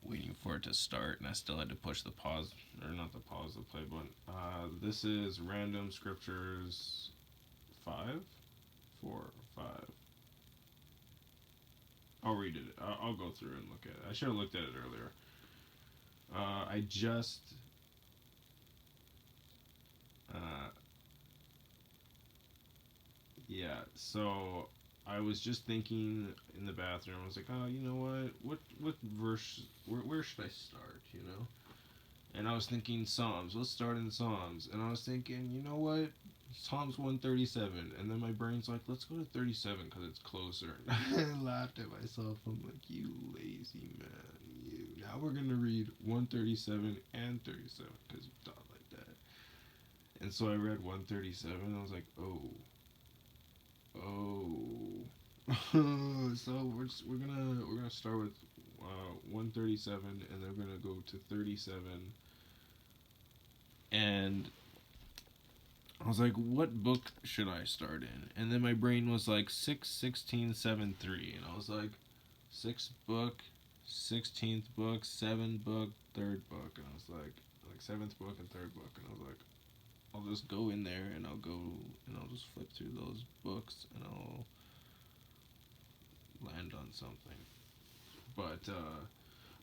waiting for it to start, and I still had to push the pause, or not the pause, the play button. This is Random Scriptures 5, 4, 5. I'll read it. I'll go through and look at it. I should have looked at it earlier. I just. Uh, yeah, so I was just thinking in the bathroom. I was like, oh, you know what? What verse? Where should I start? You know. And I was thinking Psalms. Let's start in Psalms. And I was thinking, you know what? Psalms 137. And then my brain's like, let's go to 37 because it's closer. I laughed at myself. I'm like, you lazy man. You. Now we're going to read 137 and 37 because you thought like that. And so I read 137. And I was like, oh. Oh. So we're gonna start with 137, and then we're gonna go to 37. And I was like, what book should I start in? And then my brain was like 6, 16, 7, 3. And I was like, 6th book, 16th book, 7th book, 3rd book. And I was like 7th book and 3rd book. And I was like, I'll just go in there and I'll go and I'll just flip through those books and I'll land on something. But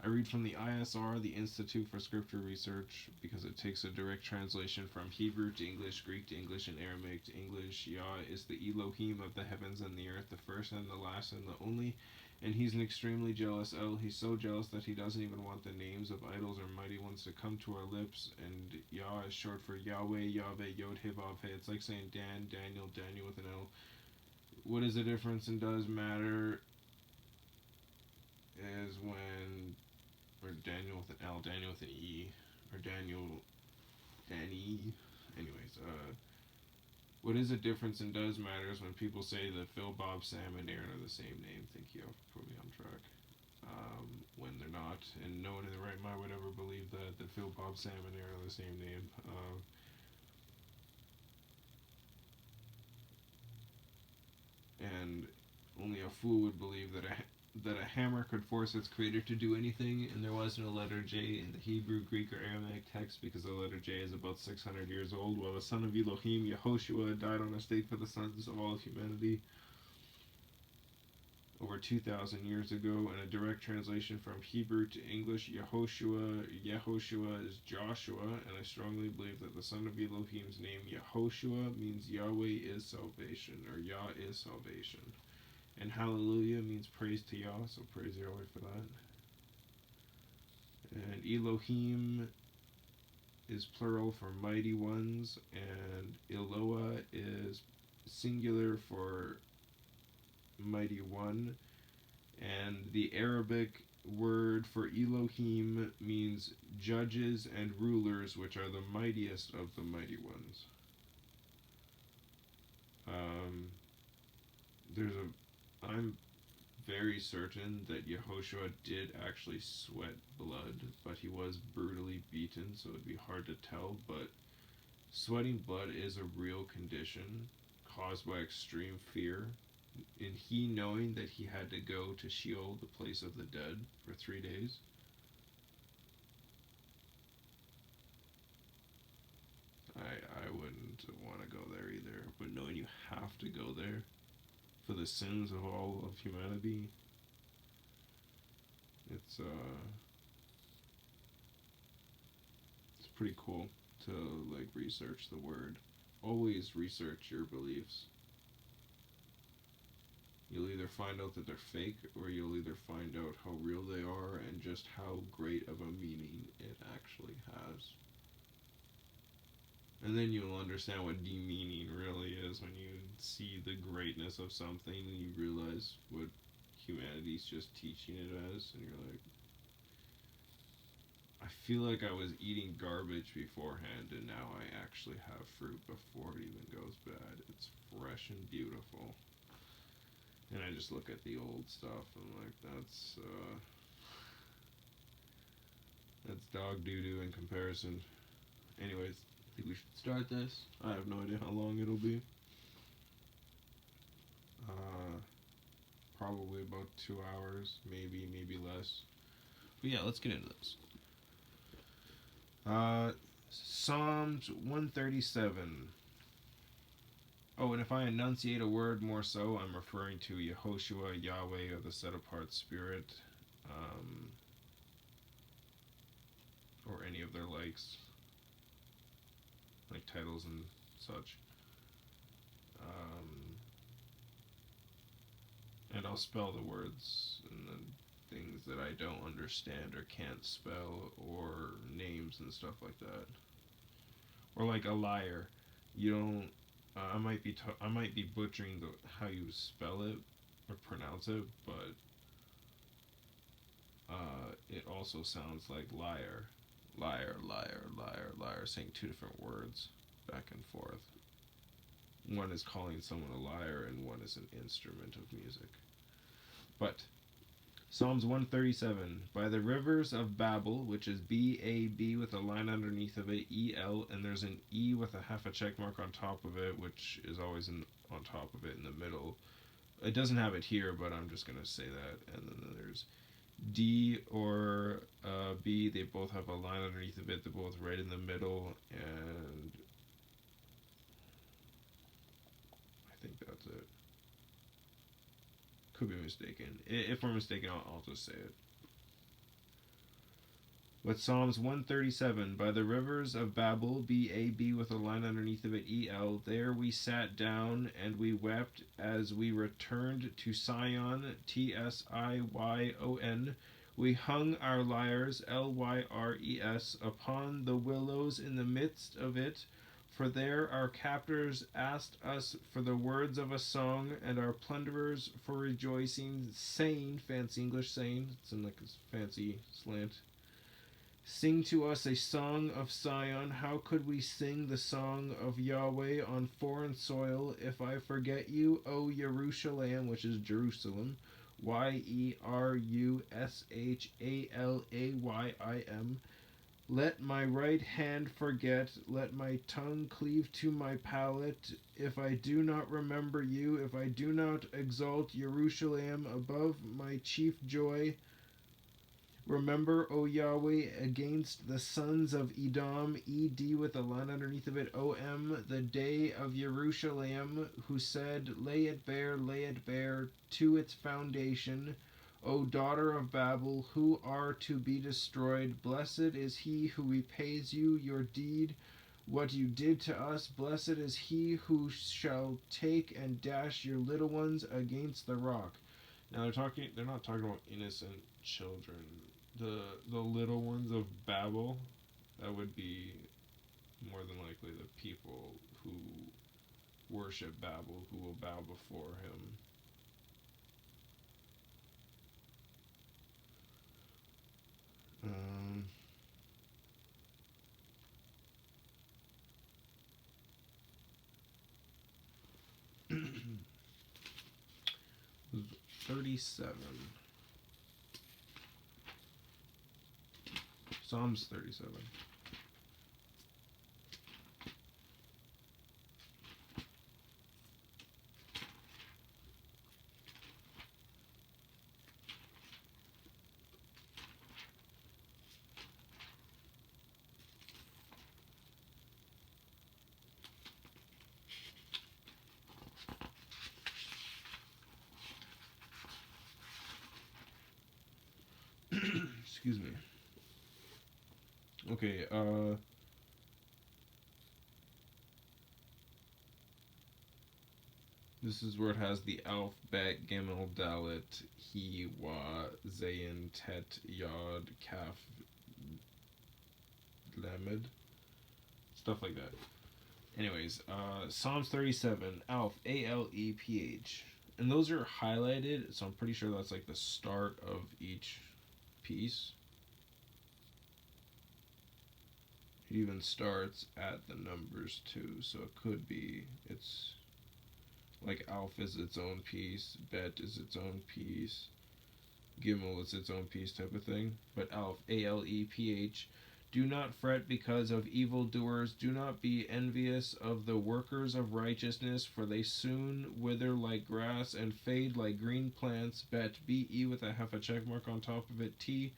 I read from the ISR, the Institute for Scripture Research, because it takes a direct translation from Hebrew to English, Greek to English, and Aramaic to English. Yah is the Elohim of the heavens and the earth, the first and the last and the only. And he's an extremely jealous El. He's so jealous that he doesn't even want the names of idols or mighty ones to come to our lips. And Yah is short for Yahweh, Yahweh, Yod, He, Vav, He. It's like saying Dan, Daniel, Daniel with an L. What is the difference and does matter is when, or Daniel with an L, Daniel with an E, or Danny. Anyways, what is the difference and does matter is when people say that Phil, Bob, Sam, and Aaron are the same name. Thank you for putting me on track. When they're not, and no one in the right mind would ever believe that Phil, Bob, Sam, and Aaron are the same name. And only a fool would believe that a hammer could force its creator to do anything, and there was no letter J in the Hebrew, Greek, or Aramaic text because the letter J is about 600 years old, while the son of Elohim, Yahoshua, died on a stake for the sons of all of humanity over 2,000 years ago. In a direct translation from Hebrew to English, Yahoshua is Joshua, and I strongly believe that the son of Elohim's name, Yahoshua, means Yahweh is salvation, or Yah is salvation. And HalleluYah means praise to Yah, so praise Yahweh for that. And Elohim is plural for mighty ones, and Eloah is singular for mighty one. And the Arabic word for Elohim means judges and rulers, which are the mightiest of the mighty ones. There's a I'm very certain that Yahoshua did actually sweat blood, but he was brutally beaten, so it'd be hard to tell. But sweating blood is a real condition caused by extreme fear. And he knowing that he had to go to Sheol, the place of the dead, for 3 days. I wouldn't want to go there either. But knowing you have to go there for the sins of all of humanity, it's it's pretty cool to like research the word. Always research your beliefs. You'll either find out that they're fake, or you'll either find out how real they are and just how great of a meaning it actually has. And then you'll understand what demeaning really is when you see the greatness of something and you realize what humanity's just teaching it as, and you're like, I feel like I was eating garbage beforehand, and now I actually have fruit before it even goes bad. It's fresh and beautiful. And I just look at the old stuff and I'm like, that's dog doo doo in comparison. Anyways, I think we should start this. I have no idea how long it'll be. Probably about 2 hours, maybe less. But yeah, let's get into this. Psalms 137. Oh, and if I enunciate a word more so, I'm referring to Yahoshua Yahweh, or the set apart spirit, um, or any of their likes, like titles and such. Um, and I'll spell the words and the things that I don't understand or can't spell, or names and stuff like that. Or like a liar, you don't. I might be butchering how you spell it or pronounce it, but it also sounds like liar, liar, liar, liar, liar, saying two different words back and forth. One is calling someone a liar, and one is an instrument of music. But Psalms 137, by the rivers of Babel, which is B-A-B with a line underneath of it, E-L, and there's an E with a half a check mark on top of it, which is always on top of it in the middle. It doesn't have it here, but I'm just going to say that. And then there's D or B, they both have a line underneath of it, they're both right in the middle, and I think that's it. Could be mistaken. If we're mistaken, I'll just say it. With Psalms 137, by the rivers of Babel, B-A-B with a line underneath of it, E-L, there we sat down and we wept as we returned to Sion, T-S-I-Y-O-N. We hung our lyres, L-Y-R-E-S, upon the willows in the midst of it, for there our captors asked us for the words of a song, and our plunderers for rejoicing, saying, fancy English saying, it's in like a fancy slant, sing to us a song of Sion. How could we sing the song of Yahweh on foreign soil if I forget you, O Jerusalem, which is Jerusalem, Yerushalayim. Let my right hand forget, let my tongue cleave to my palate, if I do not remember you, if I do not exalt Jerusalem above my chief joy. Remember, O Yahweh, against the sons of Edom, E-D with a line underneath of it, O-M, the day of Jerusalem, who said, lay it bare to its foundation. O daughter of Babel, who are to be destroyed, blessed is he who repays you your deed, what you did to us. Blessed is he who shall take and dash your little ones against the rock. Now they're not talking about innocent children. The little ones of Babel, that would be more than likely the people who worship Babel, who will bow before him. Um, 37. Psalms 37. Excuse me. Okay, this is where it has the Alph, Bet, Gimel, Dalet, He, Wa, Zayin, Tet, Yod, Kaf, Lamed. Stuff like that. Anyways, Psalms 37, Alph, A-L-E-P-H. And those are highlighted, so I'm pretty sure that's like the start of each piece. It even starts at the numbers too, so it could be, it's like Alph is its own piece, Bet is its own piece, Gimel is its own piece type of thing. But Alph, A-L-E-P-H, do not fret because of evildoers, do not be envious of the workers of righteousness, for they soon wither like grass and fade like green plants. Bet, B-E with a half a check mark on top of it, T,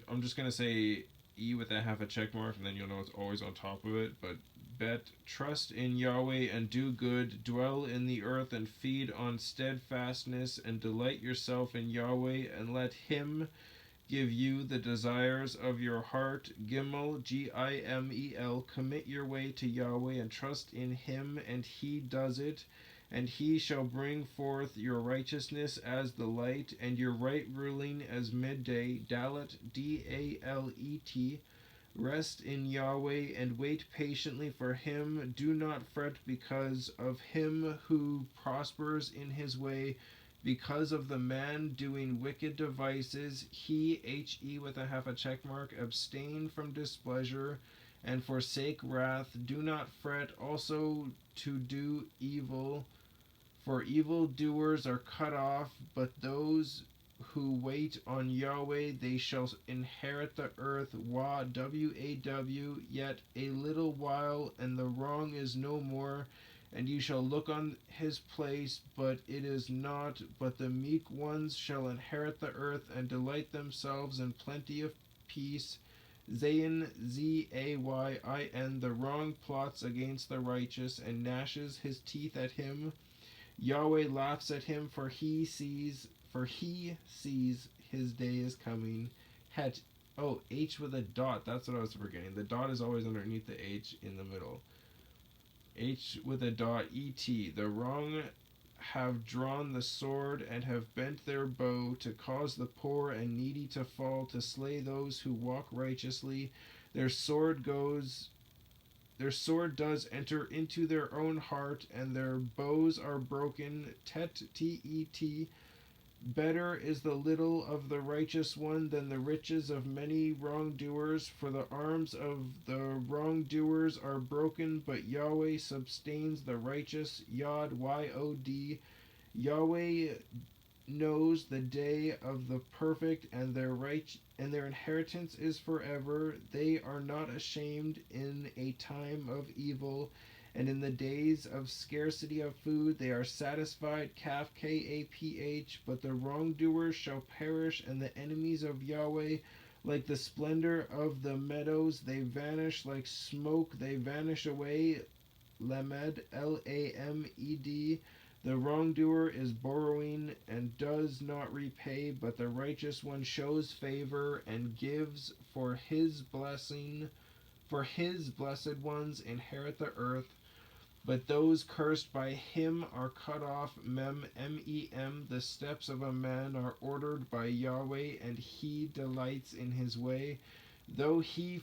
I'm just gonna say E with a half a check mark, and then you'll know it's always on top of it. But bet, trust in Yahweh and do good, dwell in the earth and feed on steadfastness, and delight yourself in Yahweh, and let Him give you the desires of your heart. Gimel, Gimel, commit your way to Yahweh and trust in Him, and He does it. And He shall bring forth your righteousness as the light, and your right ruling as midday. Dalet, Dalet. Rest in Yahweh and wait patiently for Him. Do not fret because of him who prospers in his way, because of the man doing wicked devices. He with a half a check mark, abstain from displeasure and forsake wrath. Do not fret also to do evil, for evildoers are cut off, but those who wait on Yahweh, they shall inherit the earth. Waw, yet a little while, and the wrong is no more, and you shall look on his place, but it is not. But the meek ones shall inherit the earth, and delight themselves in plenty of peace. Zayin, Zayin, the wrong plots against the righteous, and gnashes his teeth at him. Yahweh laughs at him, for he sees his day is coming. Het, H with a dot. That's what I was forgetting. The dot is always underneath the H in the middle. H with a dot, et. The wrong have drawn the sword and have bent their bow to cause the poor and needy to fall, to slay those who walk righteously. Their sword does enter into their own heart, and their bows are broken. Tet. Better is the little of the righteous one than the riches of many wrongdoers, for the arms of the wrongdoers are broken, but Yahweh sustains the righteous. Yod, Yod. Yahweh knows the day of the perfect, and their inheritance is forever. They are not ashamed in a time of evil, and in the days of scarcity of food they are satisfied. Kaf, Kaph. But the wrongdoers shall perish, and the enemies of Yahweh like the splendor of the meadows. They vanish like smoke, they vanish away. Lamed, Lamed. The wrongdoer is borrowing and does not repay, but the righteous one shows favor and gives. For his blessed ones inherit the earth, but those cursed by him are cut off. Mem. The steps of a man are ordered by Yahweh, and he delights in his way. Though he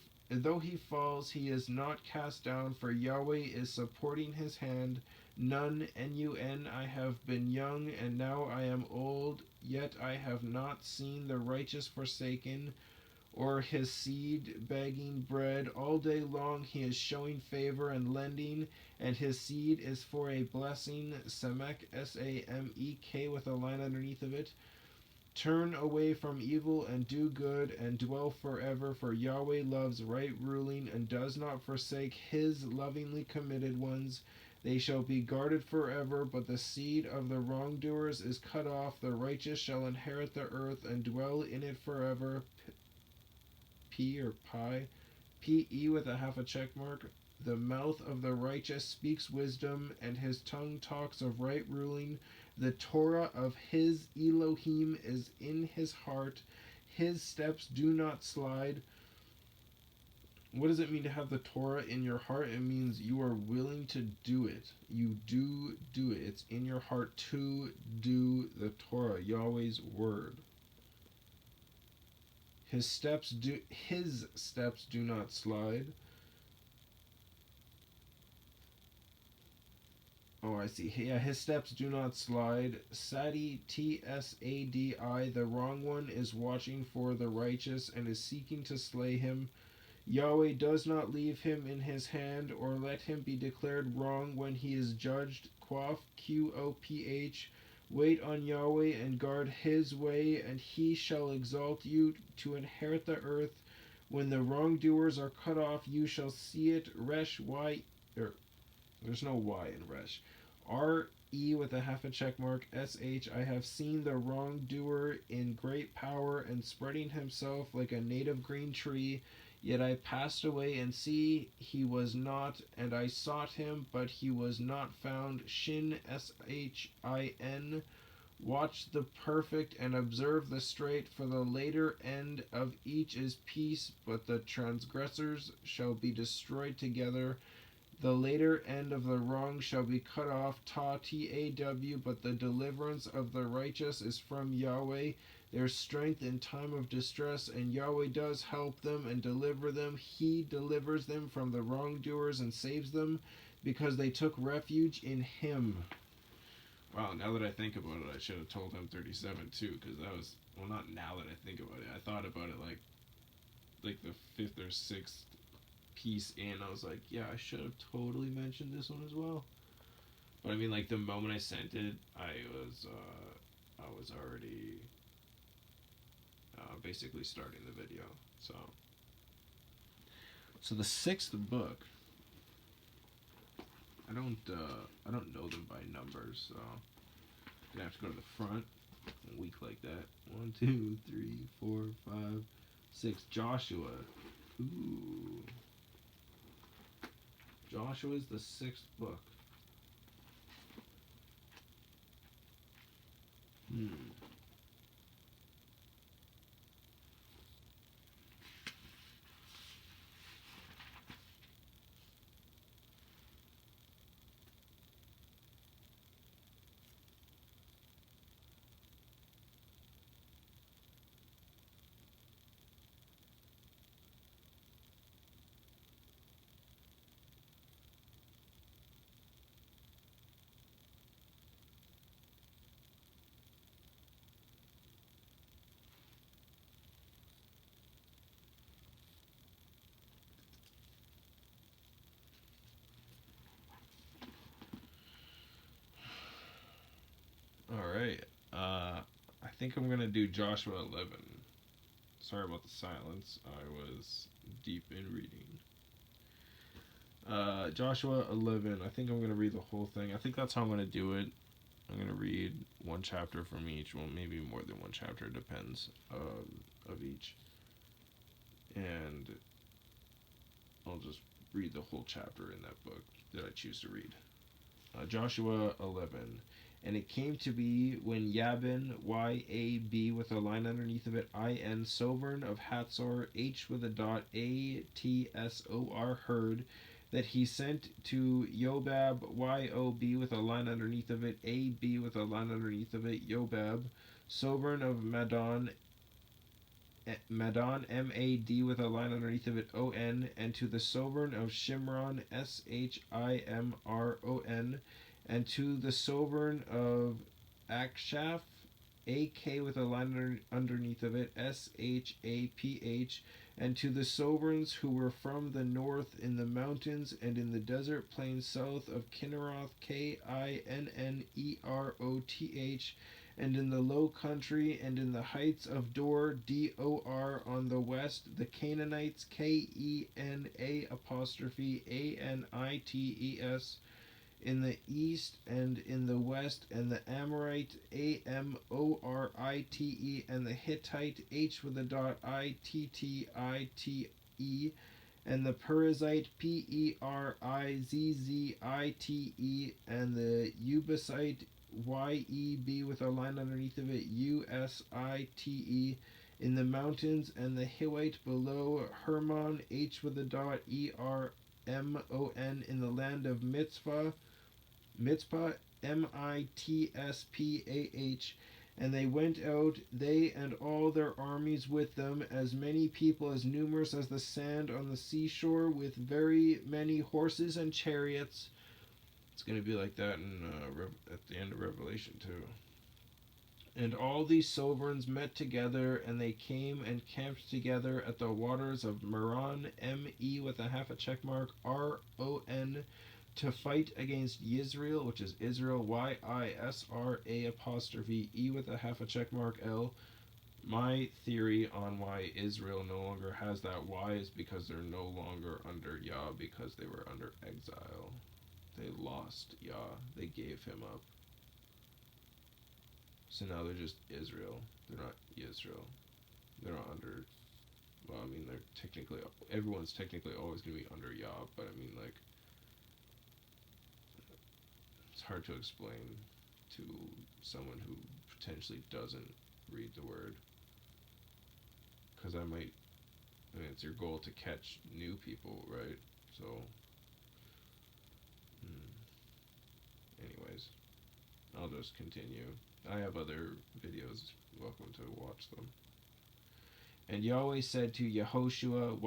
falls, he is not cast down, for Yahweh is supporting his hand. Nun, I have been young, and now I am old, yet I have not seen the righteous forsaken, or his seed begging bread. All day long he is showing favor and lending, and his seed is for a blessing. Samek, Samek, with a line underneath of it. Turn away from evil and do good, and dwell forever, for Yahweh loves right ruling and does not forsake his lovingly committed ones. They shall be guarded forever, but the seed of the wrongdoers is cut off. The righteous shall inherit the earth and dwell in it forever. P or pi. Pe with a half a check mark. The mouth of the righteous speaks wisdom, and his tongue talks of right ruling. The Torah of his Elohim is in his heart. His steps do not slide. What does it mean to have the Torah in your heart? It means you are willing to do it. You do it. It's in your heart to do the Torah, Yahweh's word. His steps do not slide. Oh, I see. Yeah, his steps do not slide. Sadi, Tsadi. The wrong one is watching for the righteous and is seeking to slay him. Yahweh does not leave him in his hand, or let him be declared wrong when he is judged. Qoph. Wait on Yahweh and guard his way, and he shall exalt you to inherit the earth. When the wrongdoers are cut off, you shall see it. Resh, there's no Y in Resh. E with a half a check mark, SH, I have seen the wrongdoer in great power and spreading himself like a native green tree. Yet I passed away and see he was not, and I sought him, but he was not found. Shin, SHIN. Watch the perfect and observe the straight, for the later end of each is peace, but the transgressors shall be destroyed together. The later end of the wrong shall be cut off, TAW, but the deliverance of the righteous is from Yahweh, their strength in time of distress, and Yahweh does help them and deliver them. He delivers them from the wrongdoers and saves them, because they took refuge in him. Wow, now that I think about it, I should have told him 37 too, because that was, well, not now that I think about it. I thought about it like the fifth or sixth piece in. I was like, yeah, I should have totally mentioned this one as well. But I mean, like the moment I sent it, I was already basically starting the video. So the sixth book, I don't know them by numbers, so I'm gonna have to go to the front. A week like that. 1, 2, 3, 4, 5, 6. Joshua. Ooh. Joshua is the sixth book. Alright. I think I'm gonna do Joshua 11. Sorry about the silence. I was deep in reading. Joshua 11. I think I'm gonna read the whole thing. I think that's how I'm gonna do it. I'm gonna read one chapter from each. Well, maybe more than one chapter. Depends of each. And I'll just read the whole chapter in that book that I choose to read. Joshua 11. And it came to be when Yabin, YAB with a line underneath of it, IN, sovereign of Hatzor, H with a dot, ATSOR, heard, that he sent to Yobab, YOB with a line underneath of it, AB with a line underneath of it, Yobab, sovereign of Madon, MAD with a line underneath of it, ON, and to the sovereign of Shimron, SHIMRON, and to the sovereign of Akshaph, AK with a line underneath of it, SHAPH, and to the sovereigns who were from the north in the mountains and in the desert plain south of Kinneroth, KINNEROTH, and in the low country and in the heights of Dor, DOR, on the west, the Canaanites, KENA_ANITES, in the east and in the west, and the Amorite, AMORITE, and the Hittite, H with a dot, ITTITE, and the Perizzite, PERIZZITE, and the Ubusite, YEB with a line underneath of it, USITE, in the mountains, and the Hivite below Hermon, H with a dot, ERMON, in the land of Mitzpah, MITSPAH, and they went out, they and all their armies with them, as many people as numerous as the sand on the seashore, with very many horses and chariots. It's going to be like that at the end of Revelation too. And all these sovereigns met together, and they came and camped together at the waters of Meron, ME with a half a check mark, RON, to fight against Yisrael, which is Israel, YISRA_E with a half a check mark, L. My theory on why Israel no longer has that Y is because they're no longer under Yah, because they were under exile. They lost Yah. They gave him up. So now they're just Israel. They're not Israel. They're not under. Well, I mean, they're technically. Everyone's technically always going to be under Yah, but I mean, like, it's hard to explain to someone who potentially doesn't read the word. Because I might. I mean, it's your goal to catch new people, right? So, anyways, I'll just continue. I have other videos. Welcome to watch them. And Yahweh said to Yahoshua,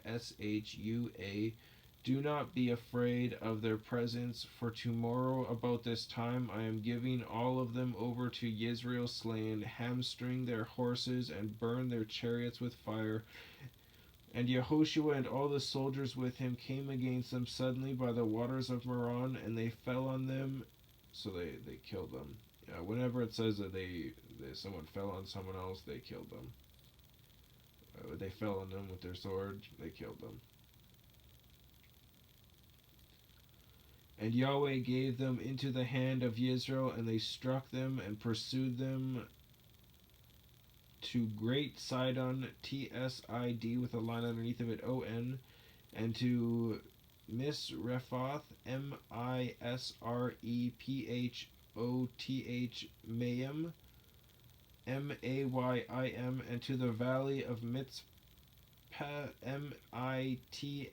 Yehoshua, do not be afraid of their presence, for tomorrow about this time I am giving all of them over to Yisrael slain, hamstring their horses and burn their chariots with fire. And Yehoshua and all the soldiers with him came against them suddenly by the waters of Meron, and they fell on them, so they killed them. Yeah, whenever it says that someone fell on someone else, they killed them. They fell on them with their sword, they killed them. And Yahweh gave them into the hand of Yisrael, and they struck them and pursued them to Great Sidon, Tsid, with a line underneath of it, On, and to Misrephoth, Misrephoth, Mayim, Maym, and to the valley of Mitzpeh,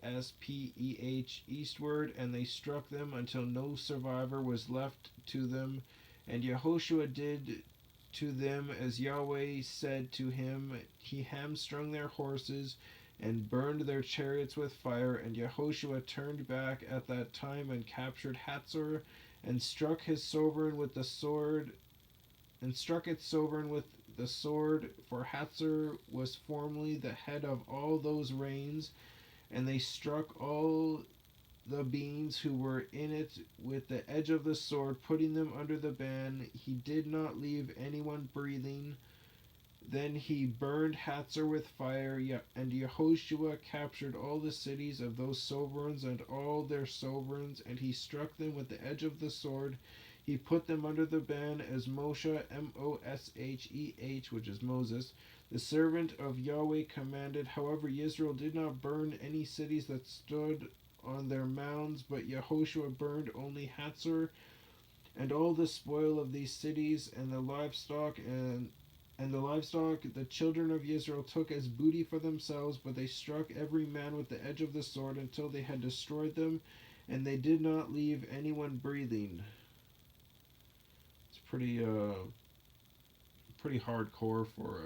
Mitspeh, eastward, and they struck them until no survivor was left to them. And Yahoshua did to them as Yahweh said to him. He hamstrung their horses and burned their chariots with fire. And Yahoshua turned back at that time and captured Hatzor, and struck his sovereign with the sword, for Hatzor was formerly the head of all those reigns. And they struck all the beings who were in it with the edge of the sword, putting them under the ban. He did not leave anyone breathing. Then he burned Hatzor with fire, and Yehoshua captured all the cities of those sovereigns and all their sovereigns, and he struck them with the edge of the sword. He put them under the ban as Moshe, Mosheh, which is Moses, the servant of Yahweh, commanded. However, Israel did not burn any cities that stood on their mounds, but Yehoshua burned only Hatzor and all the spoil of these cities, and the livestock the children of Israel took as booty for themselves, but they struck every man with the edge of the sword until they had destroyed them, and they did not leave anyone breathing. It's pretty hardcore for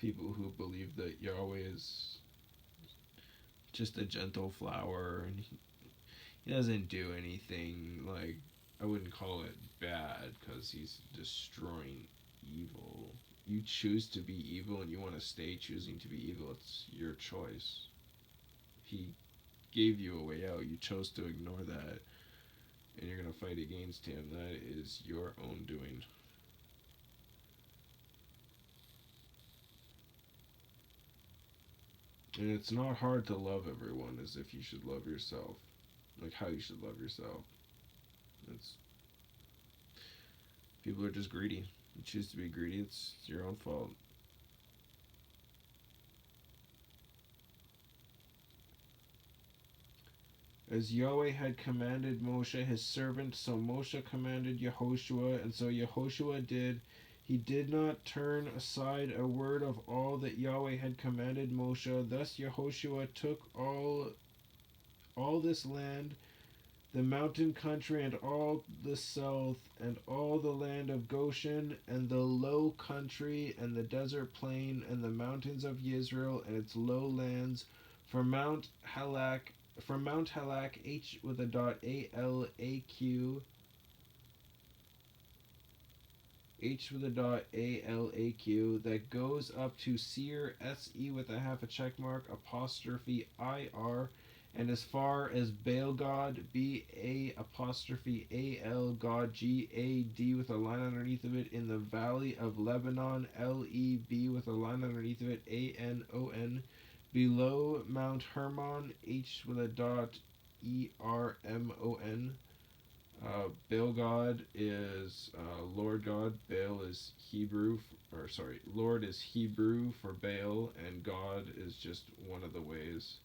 people who believe that Yahweh is just a gentle flower, and he doesn't do anything. Like, I wouldn't call it bad because he's destroying evil. You choose to be evil and you want to stay choosing to be evil, it's your choice. He gave you a way out. You chose to ignore that, and you're going to fight against him. That is your own doing. And it's not hard to love everyone as if you should love yourself. Like how you should love yourself. It's People are just greedy. You choose to be greedy, it's your own fault. As Yahweh had commanded Moshe his servant, so Moshe commanded Yehoshua, and so Yehoshua did. He did not turn aside a word of all that Yahweh had commanded Moshe. Thus Yehoshua took all this land, the mountain country, and all the south, and all the land of Goshen, and the low country, and the desert plain, and the mountains of Israel, and its lowlands, from Mount Halak, H with a dot, ALAQ, H with a dot, ALAQ, that goes up to Seir, SE with a half a check mark, apostrophe IR, and as far as Baal God, BA apostrophe AL God, GAD with a line underneath of it, in the valley of Lebanon, LEB with a line underneath of it, ANON, below Mount Hermon, H with a dot, ERMON, Baal God is Lord God. Baal is Hebrew, Lord is Hebrew for Baal, and God is just one of the ways.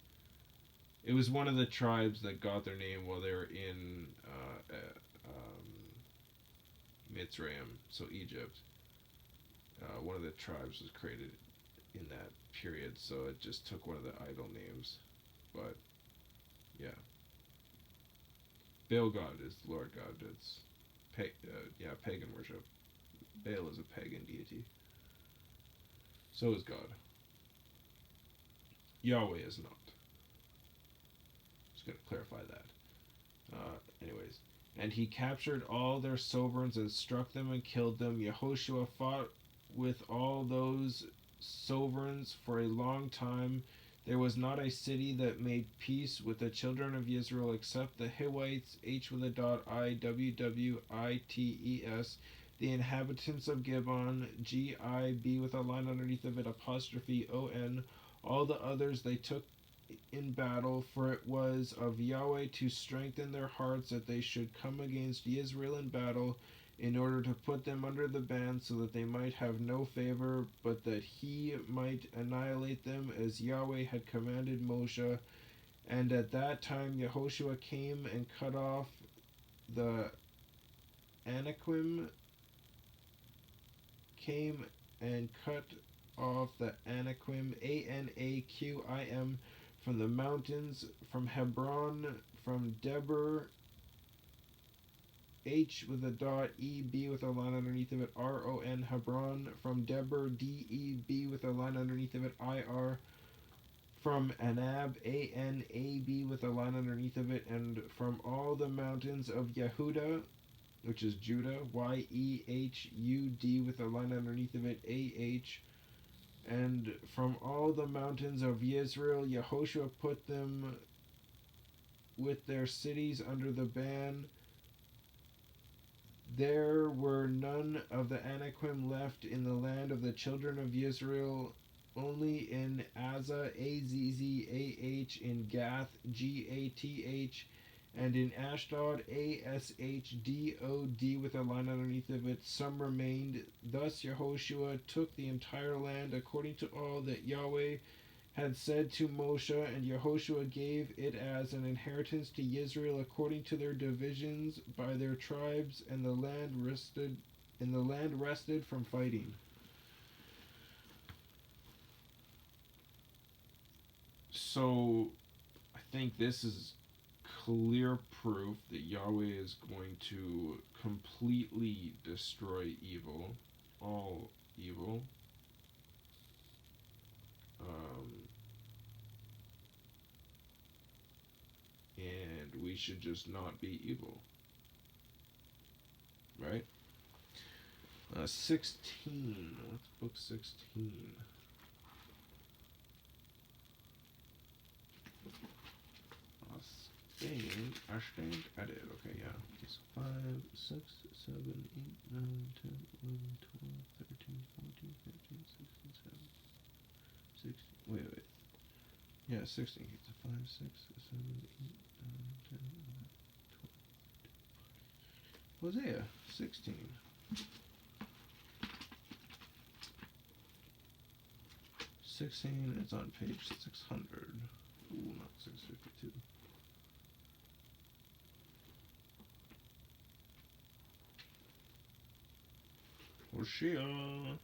It was one of the tribes that got their name while they were in Mitzrayim, so Egypt. One of the tribes was created in that period, so it just took one of the idol names. But yeah, Baal God is Lord God. It's pagan worship. Baal is a pagan deity. So is God. Yahweh is not. Just gonna clarify that. Anyways, and he captured all their sovereigns and struck them and killed them. Yahoshua fought with all those sovereigns for a long time. There was not a city that made peace with the children of Israel except the Hivites, H with a dot I W W I T E S, the inhabitants of Gibeon, G I B with a line underneath of it, apostrophe O N. All the others they took in battle, for it was of Yahweh to strengthen their hearts that they should come against Israel in battle, in order to put them under the ban, so that they might have no favor, but that he might annihilate them as Yahweh had commanded Moshe. And at that time Yahoshua came and cut off the Anakim, Anakim, from the mountains, from Hebron, from Debir, H with a dot E B with a line underneath of it, RON, Hebron, from Debir, DEB with a line underneath of it, IR, from Anab, ANAB with a line underneath of it, and from all the mountains of Yehuda, which is Judah, YEHUD with a line underneath of it, AH, and from all the mountains of Israel, Yahoshua put them with their cities under the ban. There were none of the Anakim left in the land of the children of Israel, only in Azza, Azzah, in Gath, Gath, and in Ashdod, Ashdod, with a line underneath of it, some remained. Thus Yehoshua took the entire land according to all that Yahweh had said to Moshe, and Yehoshua gave it as an inheritance to Israel according to their divisions by their tribes, and the land rested from fighting. So I think this is clear proof that Yahweh is going to completely destroy evil, all evil. And we should just not be evil. Right? 16. What's book 16? Stand edit. Okay, yeah. It's 5, 6, 7, 8, 9, 10, 11, 12, 13, 14, 15, 16, 17, 16. Wait. Yeah, 16. It's 5, 6, 7, 8, 9, 10, 11, 12, 13. Hosea, 16. 16, it's on page 600. Ooh, not 652. Hoshea.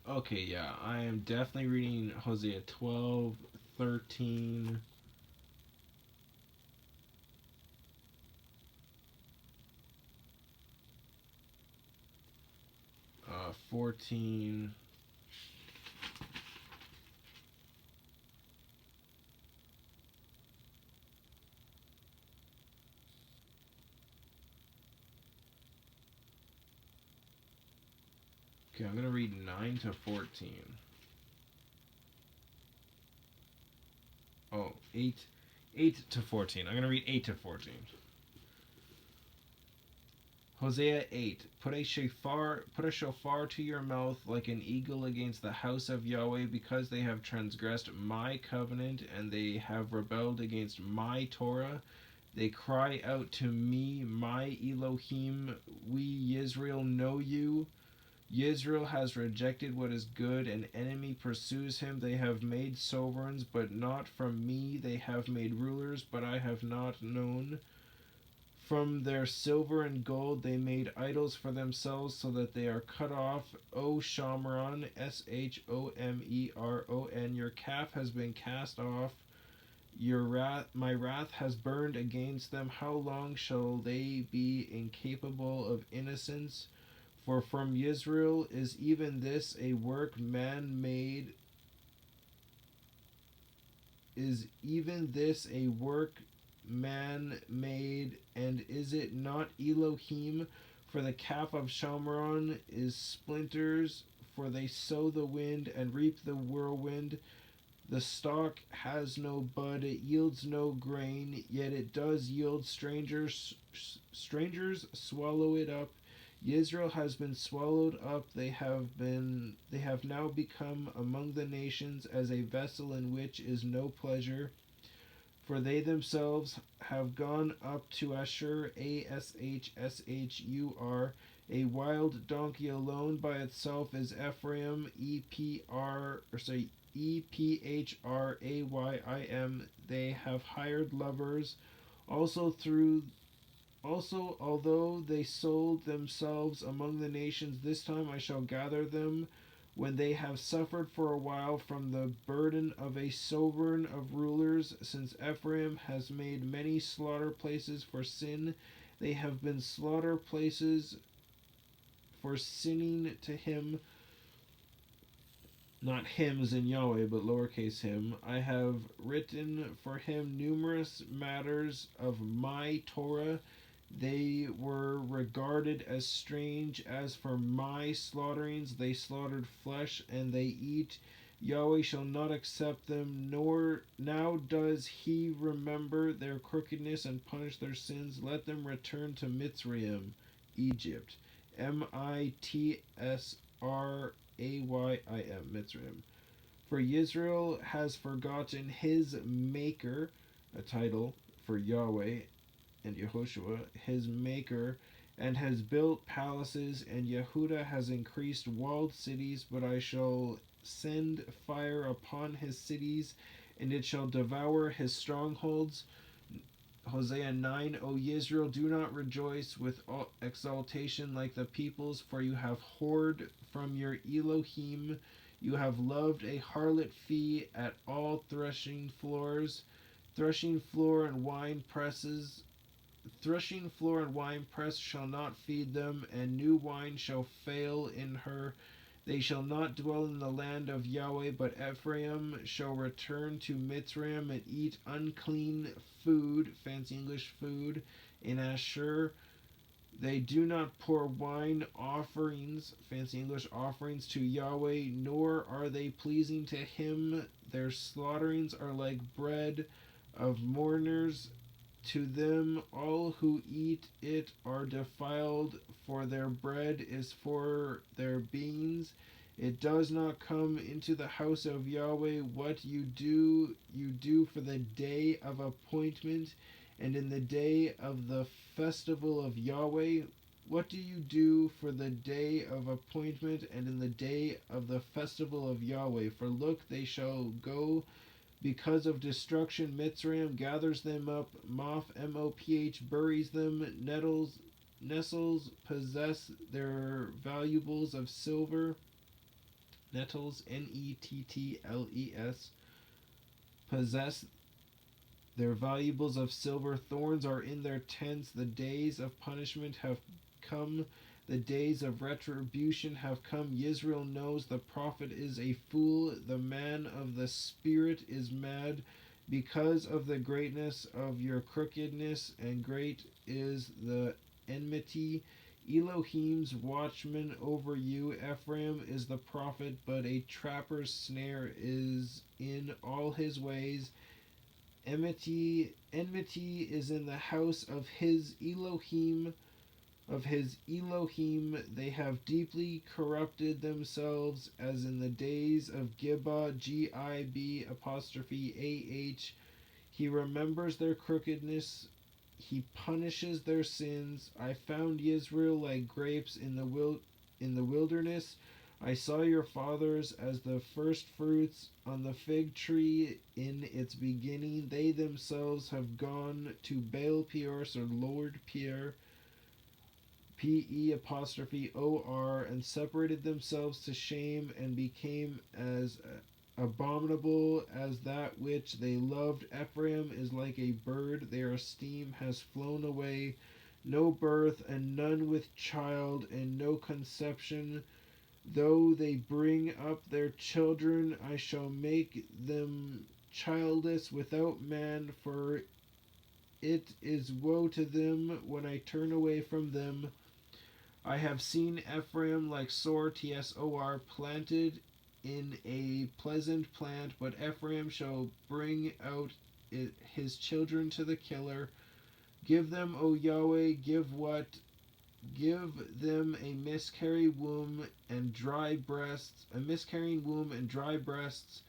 Okay, yeah, I am definitely reading Hosea 12, 13, 14, Okay, I'm going to read 9 to 14. Oh, 8 to 14. I'm going to read 8 to 14. Hosea 8. Put a shofar to your mouth like an eagle against the house of Yahweh, because they have transgressed my covenant and they have rebelled against my Torah. They cry out to me, my Elohim, we Yisrael know you. Yisrael has rejected what is good, an enemy pursues him. They have made sovereigns, but not from me. They have made rulers, but I have not known. From their silver and gold they made idols for themselves, so that they are cut off. O Shomron, Shomeron, your calf has been cast off. My wrath has burned against them. How long shall they be incapable of innocence? For from Israel is even this a work man made. Is even this a work man made, and is it not Elohim? For the calf of Shomron is splinters, for they sow the wind and reap the whirlwind. The stalk has no bud, it yields no grain, yet it does yield. Strangers swallow it up. Israel has been swallowed up. They have now become among the nations as a vessel in which is no pleasure. For they themselves have gone up to Ashur, Ashshur. A wild donkey alone by itself is Ephraim, Ephraim. They have hired lovers. Also, although they sold themselves among the nations, this time I shall gather them, when they have suffered for a while from the burden of a sovereign of rulers. Since Ephraim has made many slaughter places for sin, they have been slaughter places for sinning to him. Not hymns in Yahweh, but lowercase him. I have written for him numerous matters of my Torah. They were regarded as strange. As for my slaughterings, they slaughtered flesh, and they eat. Yahweh shall not accept them, nor now does he remember their crookedness and punish their sins. Let them return to Mitzrayim, Egypt. Mitzrayim. For Israel has forgotten his maker, a title for Yahweh and Yahoshua, his maker, and has built palaces, and Yehuda has increased walled cities. But I shall send fire upon his cities, and it shall devour his strongholds. Hosea 9. O Israel, do not rejoice with exaltation like the peoples, for you have whored from your Elohim. You have loved a harlot fee at all threshing floors. Threshing floor and wine press shall not feed them, and new wine shall fail in her. They shall not dwell in the land of Yahweh, but Ephraim shall return to Mitzrayim and eat unclean food, fancy English food, in Ashur. They do not pour wine offerings, fancy English offerings, to Yahweh, nor are they pleasing to him. Their slaughterings are like bread of mourners. To them all who eat it are defiled, for their bread is for their beans. It does not come into the house of Yahweh. What you do for the day of appointment, and in the day of the festival of Yahweh. What do you do for the day of appointment, and in the day of the festival of Yahweh? For look, they shall go because of destruction. Mitzrayim gathers them up. Moth, Moph, buries them. Nettles possess their valuables of silver. Nettles, Nettles, possess their valuables of silver. Thorns are in their tents. The days of punishment have come. The days of retribution have come. Israel knows the prophet is a fool. The man of the spirit is mad because of the greatness of your crookedness, and great is the enmity. Elohim's watchman over you. Ephraim is the prophet, but a trapper's snare is in all his ways. Enmity is in the house of his Elohim. Of his Elohim, they have deeply corrupted themselves, as in the days of Gibeah, Gib apostrophe ah. He remembers their crookedness. He punishes their sins. I found Israel like grapes in the wilderness. I saw your fathers as the first fruits on the fig tree in its beginning. They themselves have gone to Baal Peor, or Lord Peor, Pe apostrophe or, and separated themselves to shame and became as abominable as that which they loved. Ephraim is like a bird, their esteem has flown away. No birth, and none with child, and no conception. Though they bring up their children, I shall make them childless without man, for it is woe to them when I turn away from them. I have seen Ephraim like Tsor, planted in a pleasant plant, but Ephraim shall bring out his children to the killer. Give them, O Yahweh, give what? Give them a miscarried womb and dry breasts, a miscarrying womb and dry breasts.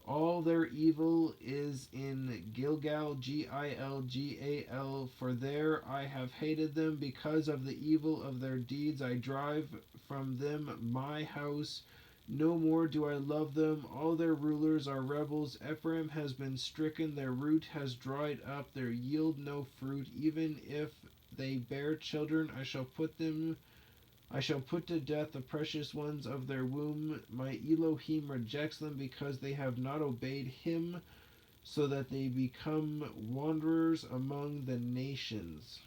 All their evil is in Gilgal, Gilgal, for there I have hated them because of the evil of their deeds. I drive from them my house. No more do I love them. All their rulers are rebels. Ephraim has been stricken, their root has dried up, their yield no fruit. Even if they bear children, I shall put to death the precious ones of their womb. My Elohim rejects them because they have not obeyed him, so that they become wanderers among the nations.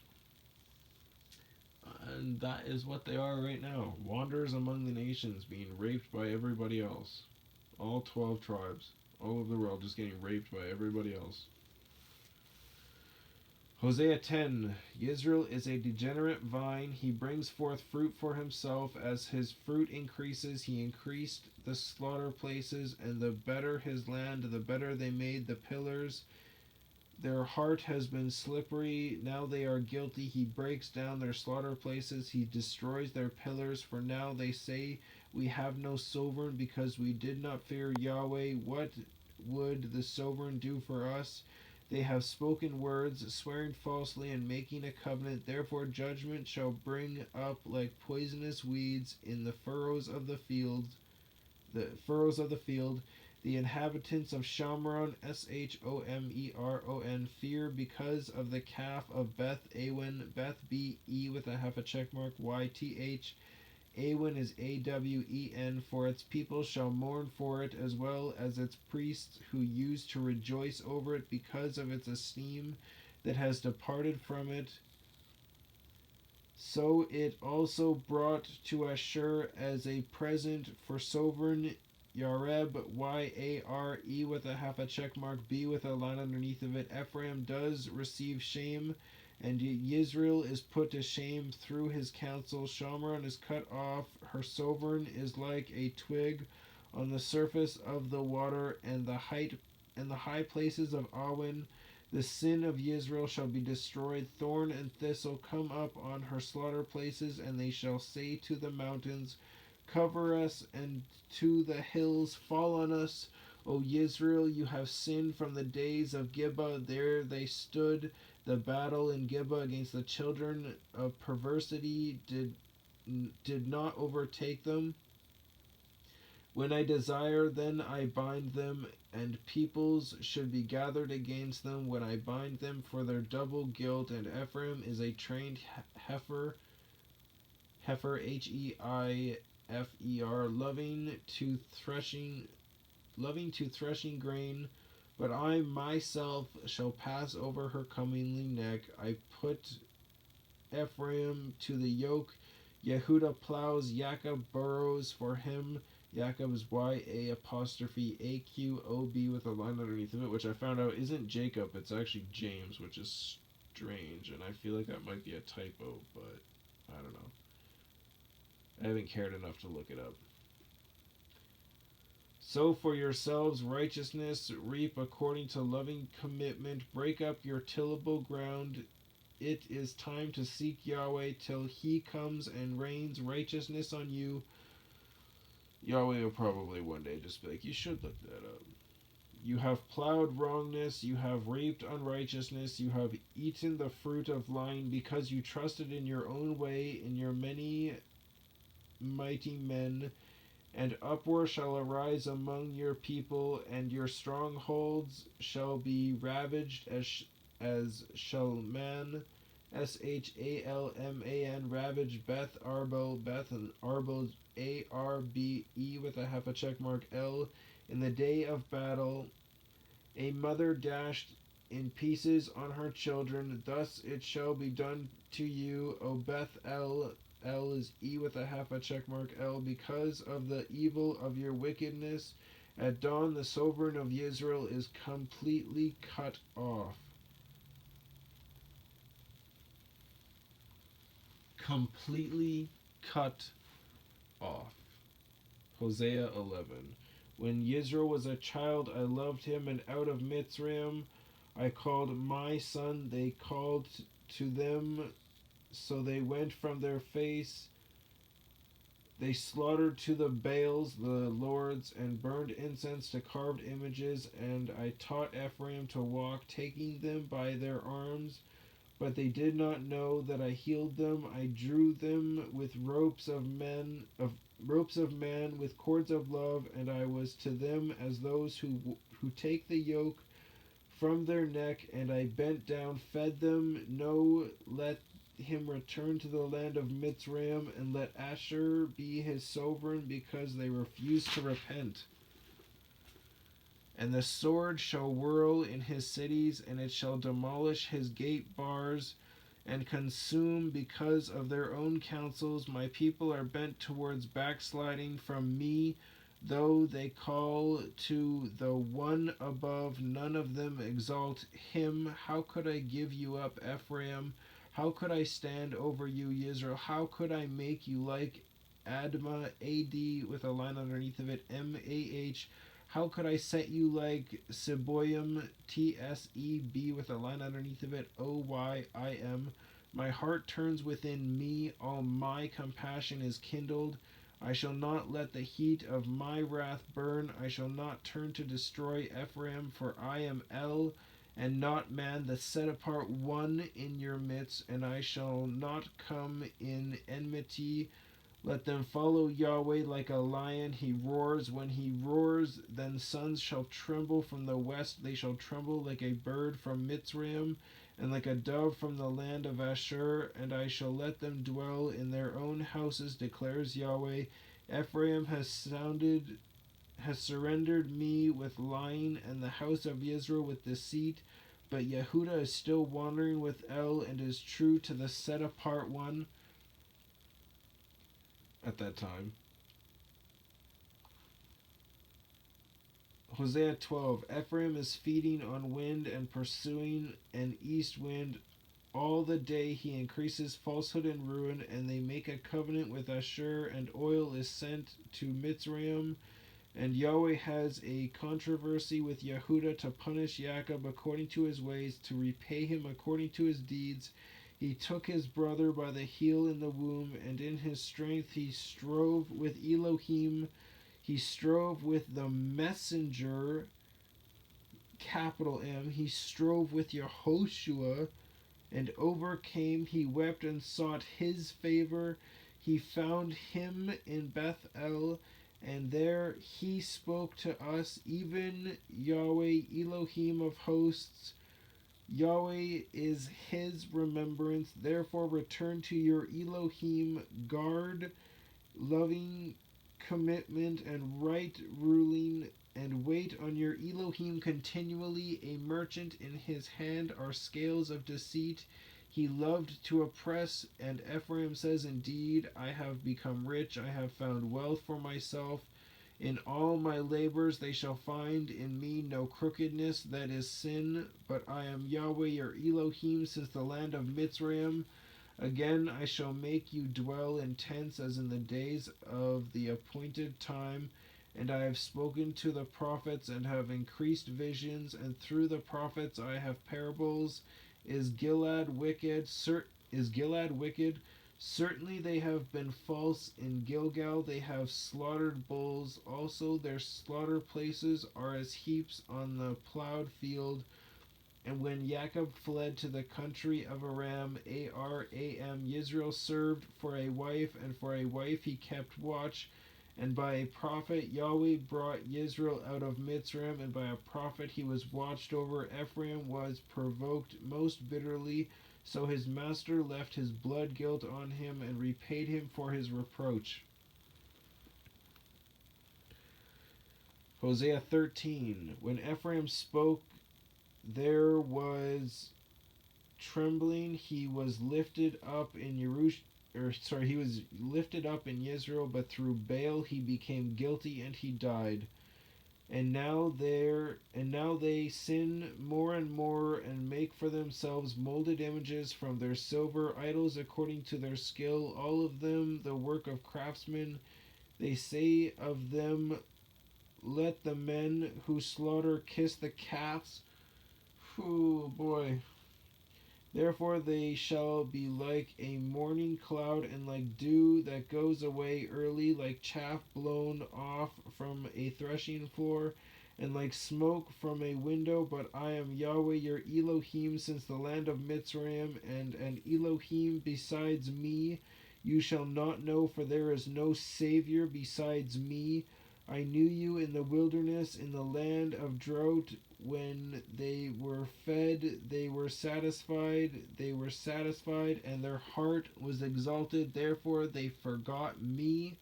And that is what they are right now. Wanderers among the nations, being raped by everybody else. All 12 tribes. All over the world just getting raped by everybody else. Hosea 10. Israel is a degenerate vine. He brings forth fruit for himself. As his fruit increases, he increased the slaughter places, and the better his land, the better they made the pillars. Their heart has been slippery. Now they are guilty. He breaks down their slaughter places. He destroys their pillars. For now they say, we have no sovereign because we did not fear Yahweh. What would the sovereign do for us? They have spoken words, swearing falsely and making a covenant. Therefore judgment shall bring up like poisonous weeds in the furrows of the field. The inhabitants of Shomron, Shomeron, fear because of the calf of Beth Awen, Beth B-E with a half a check mark, Y-T-H. Awen is A-W-E-N, for its people shall mourn for it, as well as its priests who used to rejoice over it because of its esteem that has departed from it. So it also brought to Ashur as a present for sovereign Yareb, Y-A-R-E with a half a check mark, B with a line underneath of it. Ephraim does receive shame, and Yisrael is put to shame through his counsel. Shomron is cut off. Her sovereign is like a twig on the surface of the water, and the high places of Awen. The sin of Yisrael shall be destroyed. Thorn and thistle come up on her slaughter places, and they shall say to the mountains, cover us, and to the hills, fall on us. O Yisrael, you have sinned from the days of Gibeah. There they stood. The battle in Gibeah against the children of perversity did not overtake them. When I desire, then I bind them, and peoples should be gathered against them when I bind them for their double guilt. And Ephraim is a trained heifer, Heifer, loving to threshing grain. But I myself shall pass over her comingly neck. I put Ephraim to the yoke. Yehuda plows, Jacob burrows for him. Jacob is Y-A-apostrophe-A-Q-O-B with a line underneath of it, which I found out isn't Jacob, it's actually James, which is strange, and I feel like that might be a typo, but I don't know. I haven't cared enough to look it up. Sow for yourselves righteousness, reap according to loving commitment, break up your tillable ground. It is time to seek Yahweh till he comes and rains righteousness on you. Yahweh will probably one day just be like, you should look that up. You have plowed wrongness, you have reaped unrighteousness, you have eaten the fruit of lying because you trusted in your own way, in your many mighty men. And uproar shall arise among your people, and your strongholds shall be ravaged as Shalman, Shalman, ravaged Beth Arbel, Beth Arbel, Arbe with a half a check mark L, in the day of battle. A mother dashed in pieces on her children. Thus it shall be done to you, O Beth El. L is E with a half a check mark L, because of the evil of your wickedness. At dawn, the sovereign of Israel is completely cut off. Completely cut off. Hosea 11. When Yisro was a child, I loved him, and out of Mitzrayim I called my son. They called to them, so they went from their face. They slaughtered to the Baals, the lords, and burned incense to carved images. And I taught Ephraim to walk, taking them by their arms. But they did not know that I healed them. I drew them with ropes of man, with cords of love, and I was to them as those who take the yoke from their neck. And I bent down, fed them. No, let him return to the land of Mitzrayim, and let Asher be his sovereign, because they refused to repent. And the sword shall whirl in his cities, and it shall demolish his gate bars, and consume because of their own counsels. My people are bent towards backsliding from me, though they call to the one above. None of them exalt him. How could I give you up, Ephraim? How could I stand over you, Israel? How could I make you like Admah, A-D with a line underneath of it, M-A-H? How could I set you like Seboim, T-S-E-B with a line underneath of it, O-Y-I-M? My heart turns within me, all my compassion is kindled. I shall not let the heat of my wrath burn. I shall not turn to destroy Ephraim, for I am El, and not man, the set apart one in your midst, and I shall not come in enmity. Let them follow Yahweh like a lion. He roars. When he roars, then sons shall tremble from the west. They shall tremble like a bird from Mitzrayim, and like a dove from the land of Ashur. And I shall let them dwell in their own houses, declares Yahweh. Ephraim has surrendered me with lying, and the house of Israel with deceit. But Yehudah is still wandering with El, and is true to the set apart one. At that time. Hosea 12. Ephraim is feeding on wind and pursuing an east wind. All the day he increases falsehood and ruin, and they make a covenant with Ashur, and oil is sent to Mitzrayim. And Yahweh has a controversy with Yehudah to punish Jacob according to his ways, to repay him according to his deeds. He took his brother by the heel in the womb, and in his strength he strove with Elohim. He strove with the messenger, capital M. He strove with Yahoshua, and overcame. He wept and sought his favor. He found him in Bethel, and there he spoke to us, even Yahweh, Elohim of hosts. Yahweh is his remembrance. Therefore return to your Elohim, guard loving commitment and right ruling, and wait on your Elohim continually. A merchant, in his hand are scales of deceit. He loved to oppress, and Ephraim says, indeed, I have become rich, I have found wealth for myself. In all my labors they shall find in me no crookedness, that is sin. But I am Yahweh your Elohim since the land of Mitzrayim. Again, I shall make you dwell in tents as in the days of the appointed time. And I have spoken to the prophets and have increased visions, and through the prophets I have parables. Is Gilead wicked? Is Gilead wicked? Certainly they have been false in Gilgal. They have slaughtered bulls. Also their slaughter places are as heaps on the plowed field. And when Jacob fled to the country of Aram, Aram, Yisrael served for a wife, and for a wife he kept watch. And by a prophet Yahweh brought Yisrael out of Mitzrayim, and by a prophet he was watched over. Ephraim was provoked most bitterly, so his master left his blood guilt on him and repaid him for his reproach. Hosea 13. When Ephraim spoke, there was trembling. He was lifted up in he was lifted up in Israel, but through Baal he became guilty and he died. And now they sin more and more and make for themselves molded images from their silver, idols according to their skill, all of them the work of craftsmen. They say of them, let the men who slaughter kiss the calves. Oh boy. Therefore they shall be like a morning cloud, and like dew that goes away early, like chaff blown off from a threshing floor, and like smoke from a window. But I am Yahweh your Elohim, since the land of Mitzrayim, and an Elohim besides me you shall not know, for there is no Savior besides me. I knew you in the wilderness, in the land of drought. When they were fed, they were satisfied, and their heart was exalted. Therefore they forgot me.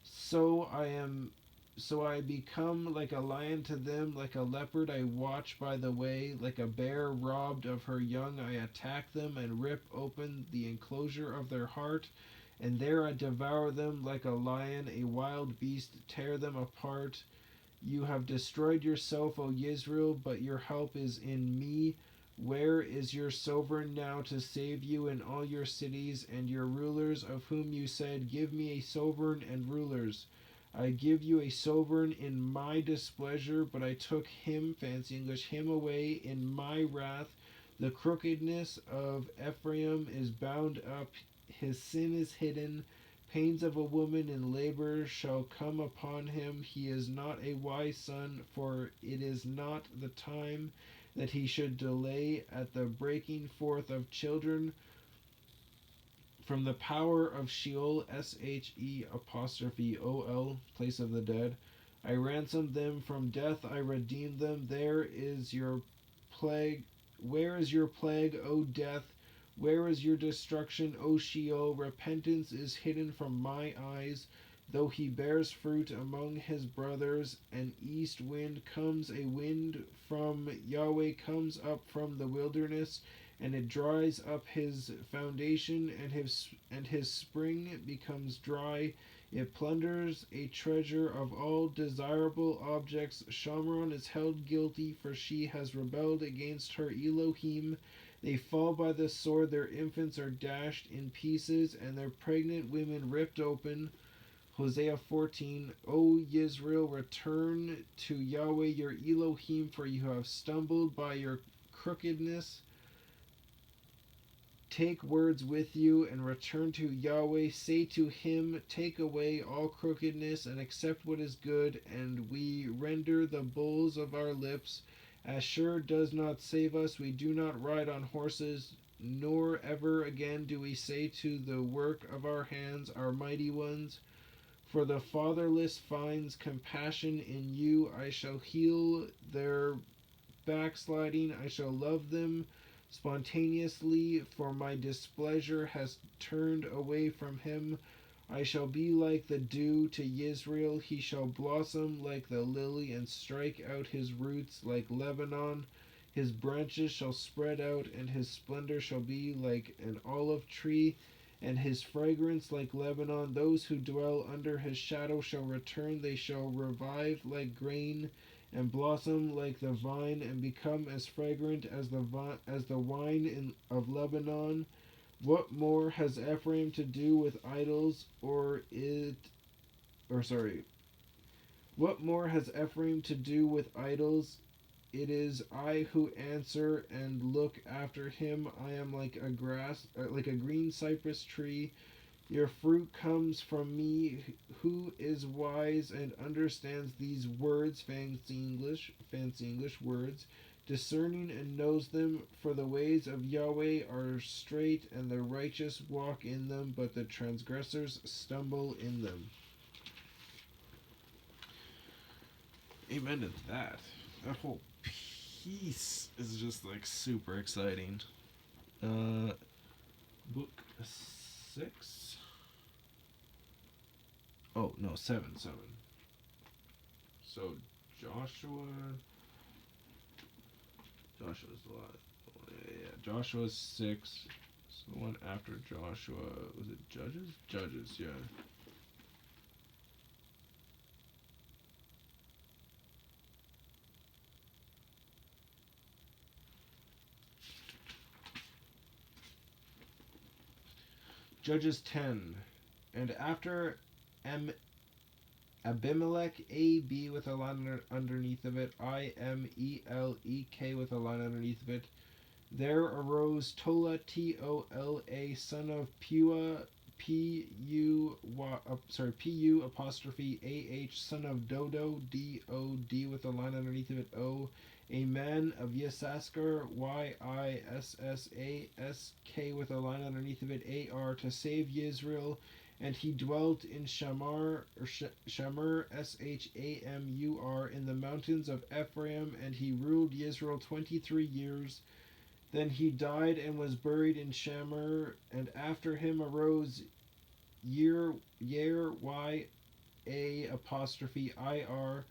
So I become like a lion to them, like a leopard I watch by the way, like a bear robbed of her young I attack them and rip open the enclosure of their heart. And there I devour them like a lion, a wild beast, tear them apart. You have destroyed yourself, O Israel, but your help is in me. Where is your sovereign now to save you in all your cities, and your rulers, of whom you said, give me a sovereign and rulers? I give you a sovereign in my displeasure, but I took him, fancy English, him away in my wrath. The crookedness of Ephraim is bound up, his sin is hidden. Pains of a woman in labor shall come upon him. He is not a wise son, for it is not the time that he should delay at the breaking forth of children from the power of Sheol, Sheol, place of the dead. I ransomed them from death, I redeemed them. There is your plague. Where is your plague, O death? Where is your destruction, O Sheol? Repentance is hidden from my eyes. Though he bears fruit among his brothers, an east wind comes, a wind from Yahweh comes up from the wilderness, and it dries up his foundation, and his spring becomes dry. It plunders a treasure of all desirable objects. Shamron is held guilty, for she has rebelled against her Elohim. They fall by the sword, their infants are dashed in pieces, and their pregnant women ripped open. Hosea 14. O Israel, return to Yahweh your Elohim, for you have stumbled by your crookedness. Take words with you and return to Yahweh. Say to him, take away all crookedness and accept what is good, and we render the bulls of our lips. Ashur does not save us. We do not ride on horses, nor ever again do we say to the work of our hands, our mighty ones. For the fatherless finds compassion in you. I shall heal their backsliding. I shall love them spontaneously, for my displeasure has turned away from him. I shall be like the dew to Israel. He shall blossom like the lily and strike out his roots like Lebanon. His branches shall spread out, and his splendor shall be like an olive tree, and his fragrance like Lebanon. Those who dwell under his shadow shall return. They shall revive like grain and blossom like the vine and become as fragrant as the wine of Lebanon. What more has Ephraim to do with idols, or sorry, what more has Ephraim to do with idols? It is I who answer and look after him. I am like a green cypress tree. Your fruit comes from me. Who is wise and understands these words, fancy English words, discerning and knows them? For the ways of Yahweh are straight, and the righteous walk in them, but the transgressors stumble in them. Amen to that. That whole piece is just like super exciting. Book 6. Oh no, 7. So Joshua. Joshua's a lot. Yeah, Joshua's 6. So the one after Joshua, was it Judges? Judges, yeah. Judges 10. And after Abimelech, A-B with a line underneath of it, Imelek with a line underneath of it, there arose Tola, Tola, son of Pua, Pu apostrophe AH, son of Dodo, Dod with a line underneath of it, O, a man of Yissaskar, Yissask with a line underneath of it, AR, to save Yisrael. And he dwelt in Shamar, Shamur, Shamur, in the mountains of Ephraim, and he ruled Israel 23 years. Then he died and was buried in Shamur, and after him arose Yer, Y-A apostrophe I-R,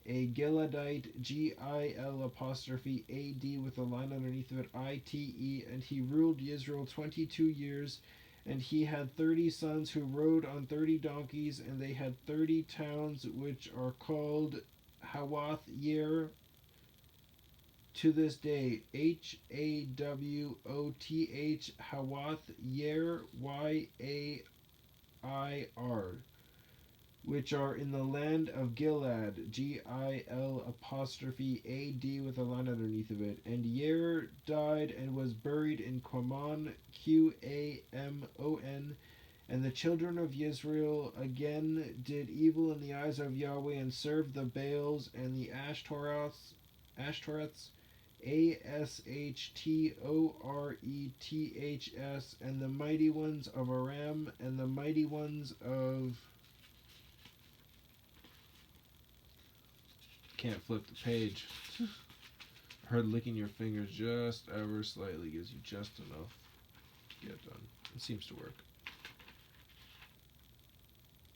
a Gileadite, Gil apostrophe A-D with a line underneath of it, I-T-E, and he ruled Israel 22 years. And he had 30 sons who rode on 30 donkeys, and they had 30 towns which are called Hawath Yer to this day. Hawoth, Hawath Yer, Yair, which are in the land of Gilead, Gil apostrophe AD with a line underneath of it. And Yair died and was buried in Qamon, Qamon. And the children of Israel again did evil in the eyes of Yahweh, and served the Baals and the Ashtoreths, Ashtoreths, and the mighty ones of Aram, and the mighty ones of. Can't flip the page. I heard licking your fingers just ever slightly gives you just enough to get done. It seems to work.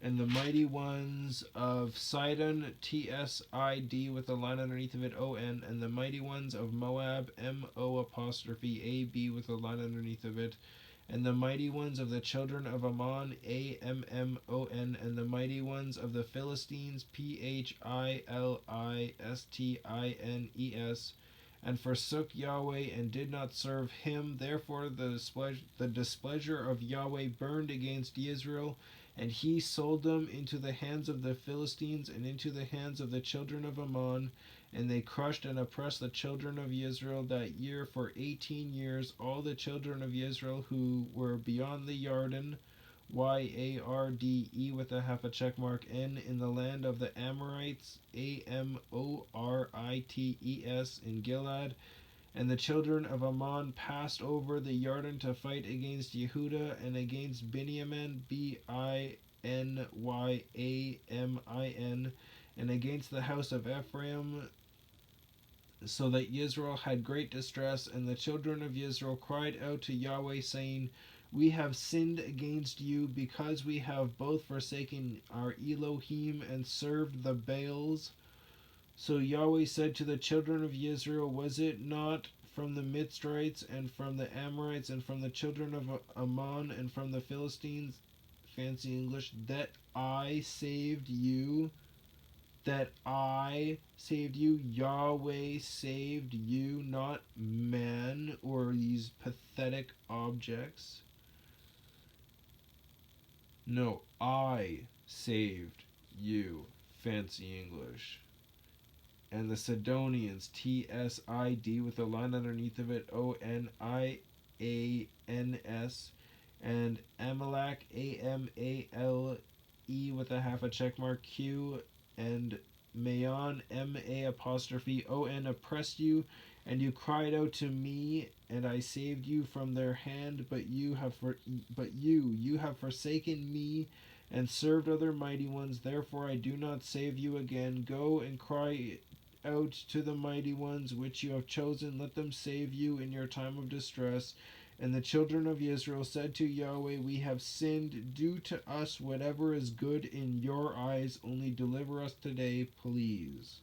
And the mighty ones of Sidon, TSID with a line underneath of it, ON, and the mighty ones of Moab, MO apostrophe AB with a line underneath of it, and the mighty ones of the children of Ammon, AMMON, and the mighty ones of the Philistines, PHILISTINES, and forsook Yahweh and did not serve him. Therefore the displeasure of Yahweh burned against Israel, and he sold them into the hands of the Philistines and into the hands of the children of Ammon. And they crushed and oppressed the children of Israel that year for 18 years, all the children of Israel who were beyond the Yarden, Yarde with a half a check mark, N, in the land of the Amorites, Amorites, in Gilead. And the children of Ammon passed over the Yarden to fight against Yehudah and against Binyamin, Binyamin, and against the house of Ephraim, so that Israel had great distress. And the children of Israel cried out to Yahweh, saying, We have sinned against you, because we have both forsaken our Elohim and served the Baals. So Yahweh said to the children of Israel, Was it not from the Mitzrites, and from the Amorites, and from the children of Ammon, and from the Philistines, fancy English, that I saved you? That I saved you? Yahweh saved you, not man or these pathetic objects. No, I saved you. Fancy English. And the Sidonians, TSID with a line underneath of it, ONIANS, and Amalek, AMALE with a half a check mark, Q, and Mayon, MA apostrophe ON, oppressed you, and you cried out to me, and I saved you from their hand, but you have forsaken me and served other mighty ones. Therefore I do not save you again. Go and cry out to the mighty ones which you have chosen. Let them save you in your time of distress. And the children of Israel said to Yahweh, we have sinned. Do to us whatever is good in your eyes. Only deliver us today, please.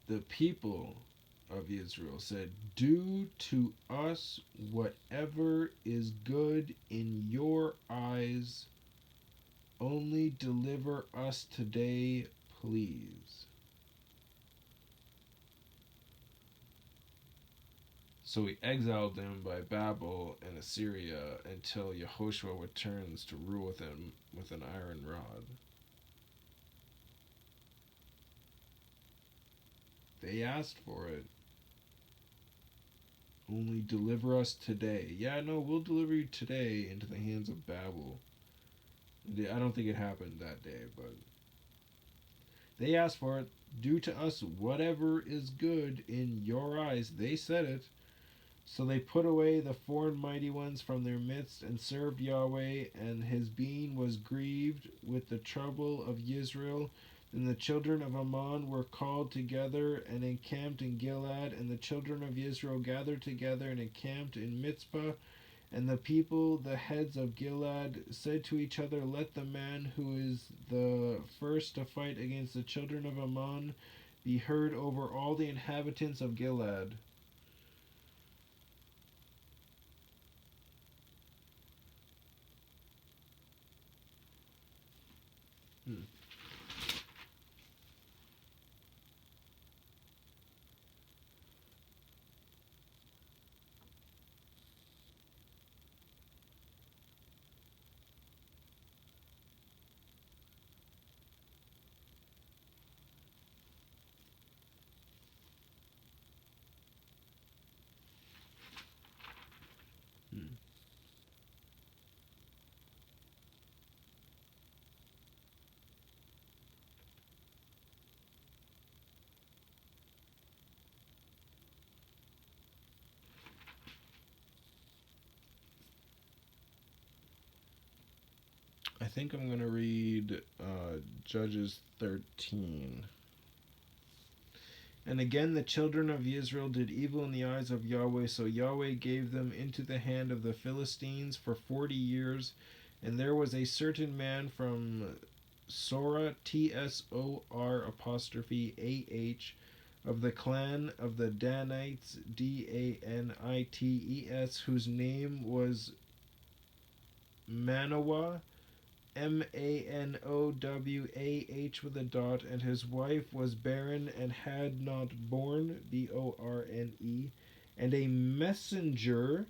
The people of Israel said, do to us whatever is good in your eyes. Only deliver us today, please. So he exiled them by Babel and Assyria until Yahoshua returns to rule with them with an iron rod. They asked for it. Only deliver us today. Yeah, no, we'll deliver you today into the hands of Babel. I don't think it happened that day, but they asked for it. Do to us whatever is good in your eyes. They said it. So they put away the foreign mighty ones from their midst and served Yahweh, and his being was grieved with the trouble of Israel. Then the children of Ammon were called together and encamped in Gilead, and the children of Israel gathered together and encamped in Mizpah. And the people, the heads of Gilead, said to each other, let the man who is the first to fight against the children of Ammon be heard over all the inhabitants of Gilead. Hmm. Hmm. I think I'm going to read Judges 13. And again the children of Israel did evil in the eyes of Yahweh, so Yahweh gave them into the hand of the Philistines for 40 years. And there was a certain man from Sora, Tsor apostrophe AH, of the clan of the Danites, Danites, whose name was Manoah, Manowah with a dot, and his wife was barren and had not born, Borne, and a messenger,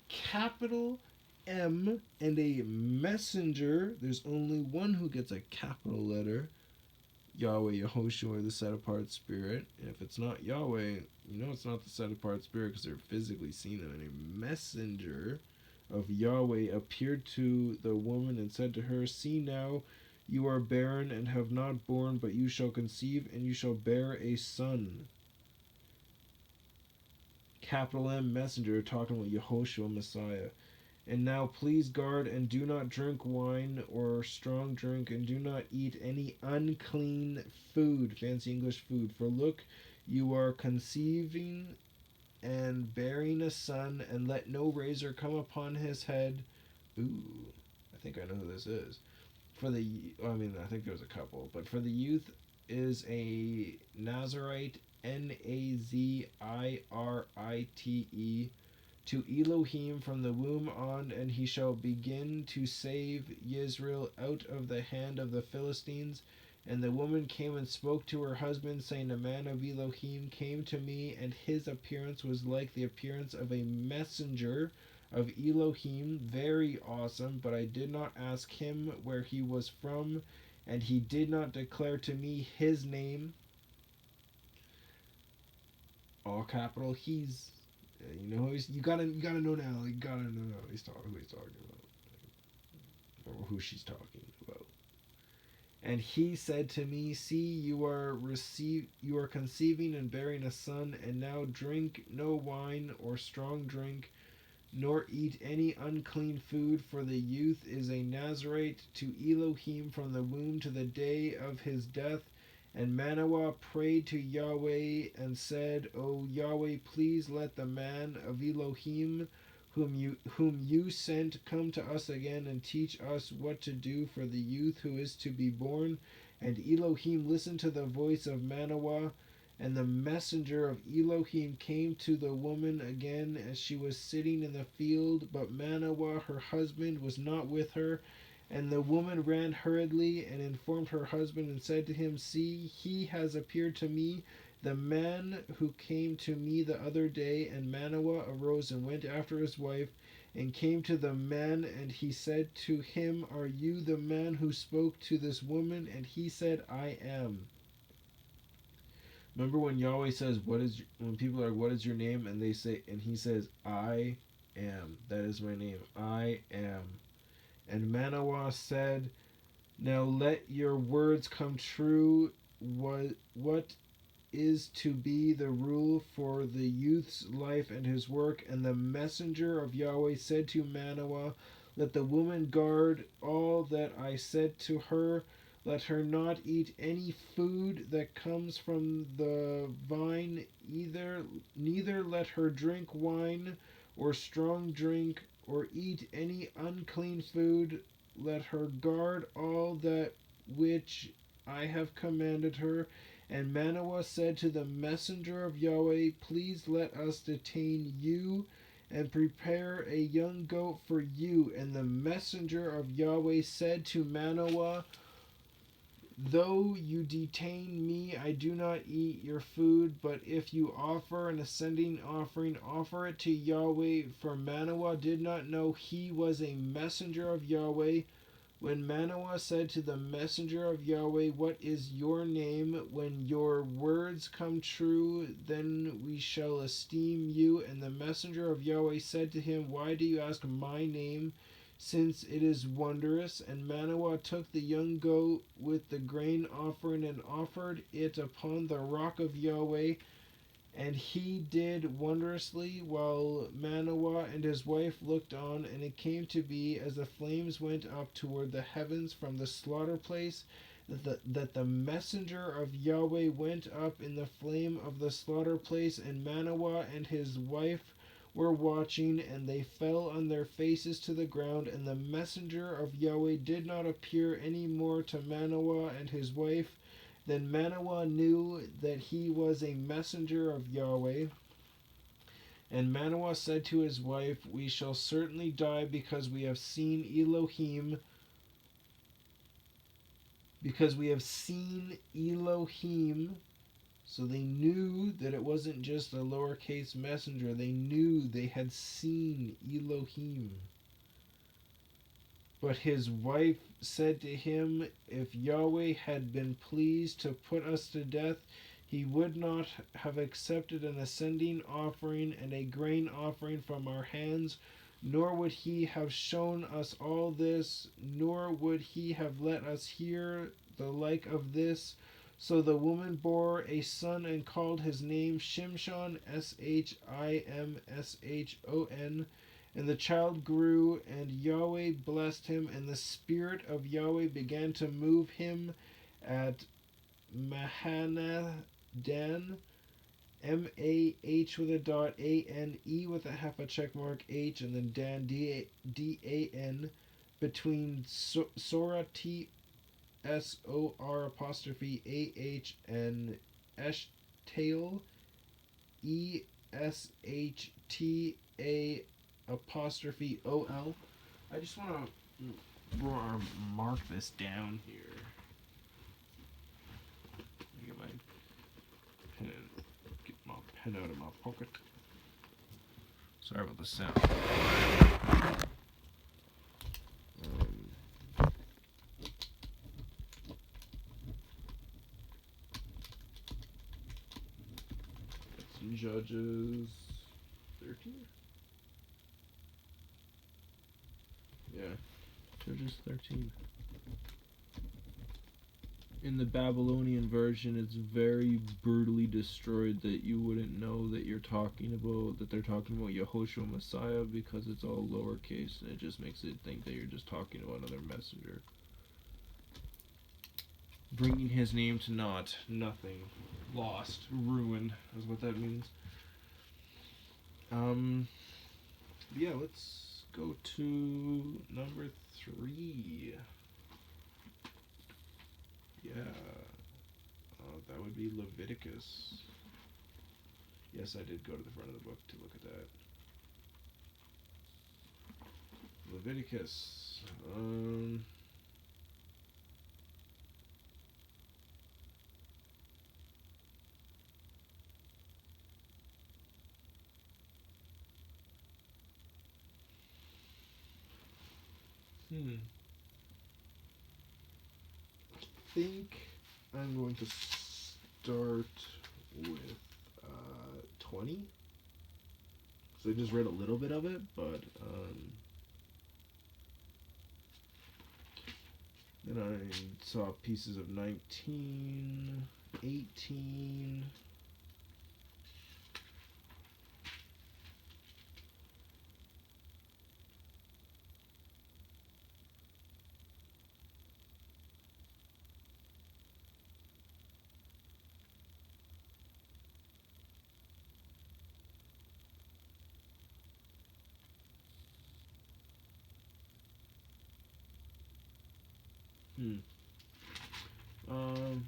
capital M, and a messenger, there's only one who gets a capital letter, Yahweh, Yahoshua, the set apart spirit. And if it's not Yahweh, you know it's not the set apart spirit because they're physically seeing them. And a messenger of Yahweh appeared to the woman and said to her, see now, you are barren and have not borne, but you shall conceive and you shall bear a son. Capital M messenger talking about Yahoshua Messiah. And now please guard and do not drink wine or strong drink, and do not eat any unclean food, fancy English food. For look, you are conceiving and bearing a son, and let no razor come upon his head. Ooh, I think I know who this is. I think there's a couple, but for the youth is a Nazarite, Nazirite, to Elohim from the womb on, and he shall begin to save Israel out of the hand of the Philistines. And the woman came and spoke to her husband, saying, a man of Elohim came to me, and his appearance was like the appearance of a messenger of Elohim, very awesome, but I did not ask him where he was from, and he did not declare to me his name. All capital he's. You know, you gotta know now. You gotta know now. Who he's talking about, or who she's talking about. And he said to me, "See, you are conceiving and bearing a son, and now drink no wine or strong drink, nor eat any unclean food, for the youth is a Nazarite to Elohim from the womb to the day of his death." And Manoah prayed to Yahweh and said, "O Yahweh, please let the man of Elohim whom you sent come to us again and teach us what to do for the youth who is to be born." And Elohim listened to the voice of Manoah, and the messenger of Elohim came to the woman again as she was sitting in the field, but Manoah, her husband, was not with her. And the woman ran hurriedly and informed her husband and said to him, "See, he has appeared to me, the man who came to me the other day." And Manoah arose and went after his wife and came to the man, and he said to him, "Are you the man who spoke to this woman?" And he said, "I am." Remember when Yahweh says, when people are, "What is your name?" And they say, and he says, "I am. That is my name. I am." And Manoah said, "Now let your words come true. What is to be the rule for the youth's life and his work?" And the messenger of Yahweh said to Manoah, "Let the woman guard all that I said to her. Let her not eat any food that comes from the vine, neither let her drink wine or strong drink, or eat any unclean food. Let her guard all that which I have commanded her." And Manoah said to the messenger of Yahweh, "Please let us detain you and prepare a young goat for you." And the messenger of Yahweh said to Manoah, "Though you detain me, I do not eat your food, but if you offer an ascending offering, offer it to Yahweh." For Manoah did not know he was a messenger of Yahweh. When Manoah said to the messenger of Yahweh, "What is your name? When your words come true, then we shall esteem you." And the messenger of Yahweh said to him, "Why do you ask my name, since it is wondrous?" And Manoah took the young goat with the grain offering and offered it upon the rock of Yahweh. And he did wondrously while Manoah and his wife looked on. And it came to be, as the flames went up toward the heavens from the slaughter place, that the messenger of Yahweh went up in the flame of the slaughter place. And Manoah and his wife were watching, and they fell on their faces to the ground. And the messenger of Yahweh did not appear any more to Manoah and his wife. Then Manoah knew that he was a messenger of Yahweh. And Manoah said to his wife, "We shall certainly die because we have seen Elohim." Because we have seen Elohim. So they knew that it wasn't just a lowercase messenger. They knew they had seen Elohim. But his wife said to him, "If Yahweh had been pleased to put us to death, he would not have accepted an ascending offering and a grain offering from our hands, nor would he have shown us all this, nor would he have let us hear the like of this." So the woman bore a son and called his name Shimshon, Shimshon. And the child grew, and Yahweh blessed him, and the Spirit of Yahweh began to move him at Mahanadan, Mah with a dot, Ane with a half a check mark, H, and then Dan, Dan, between Sora, Tsor apostrophe Ah, and Eshtael, Eshta apostrophe Ol. I just want to mark this down here. Get my pen out of my pocket. Sorry about the sound. Judges 13? Yeah, Judges 13. In the Babylonian version, it's very brutally destroyed that you wouldn't know that they're talking about Yahoshua Messiah, because it's all lowercase and it just makes it think that you're just talking about another messenger. Bringing his name to naught, nothing, lost, ruined is what that means. Yeah, let's go to number 3. Yeah, that would be Leviticus. Yes, I did go to the front of the book to look at that. Leviticus. I think I'm going to start with 20. So I just read a little bit of it, but then I saw pieces of 19, 18. Um,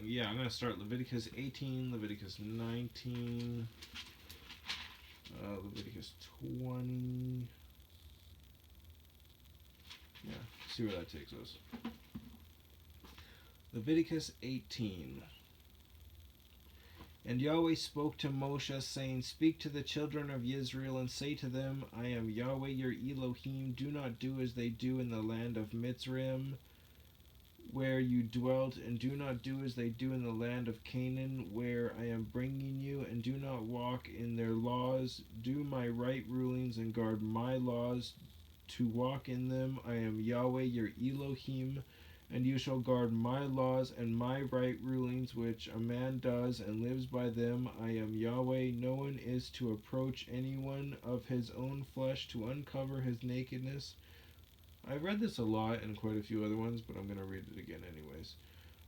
yeah, I'm going to start Leviticus 18, Leviticus 19, Leviticus 20. Yeah, see where that takes us. Leviticus 18. And Yahweh spoke to Moshe, saying, Speak to the children of Israel, and say to them, I am Yahweh your Elohim. Do not do as they do in the land of Mitzrayim, where you dwelt, and do not do as they do in the land of Canaan, where I am bringing you, and do not walk in their laws. Do my right rulings and guard my laws, to walk in them. I am Yahweh your Elohim. And you shall guard my laws and my right rulings, which a man does and lives by them. I am Yahweh. No one is to approach anyone of his own flesh to uncover his nakedness. I've read this a lot and quite a few other ones, but I'm going to read it again anyways.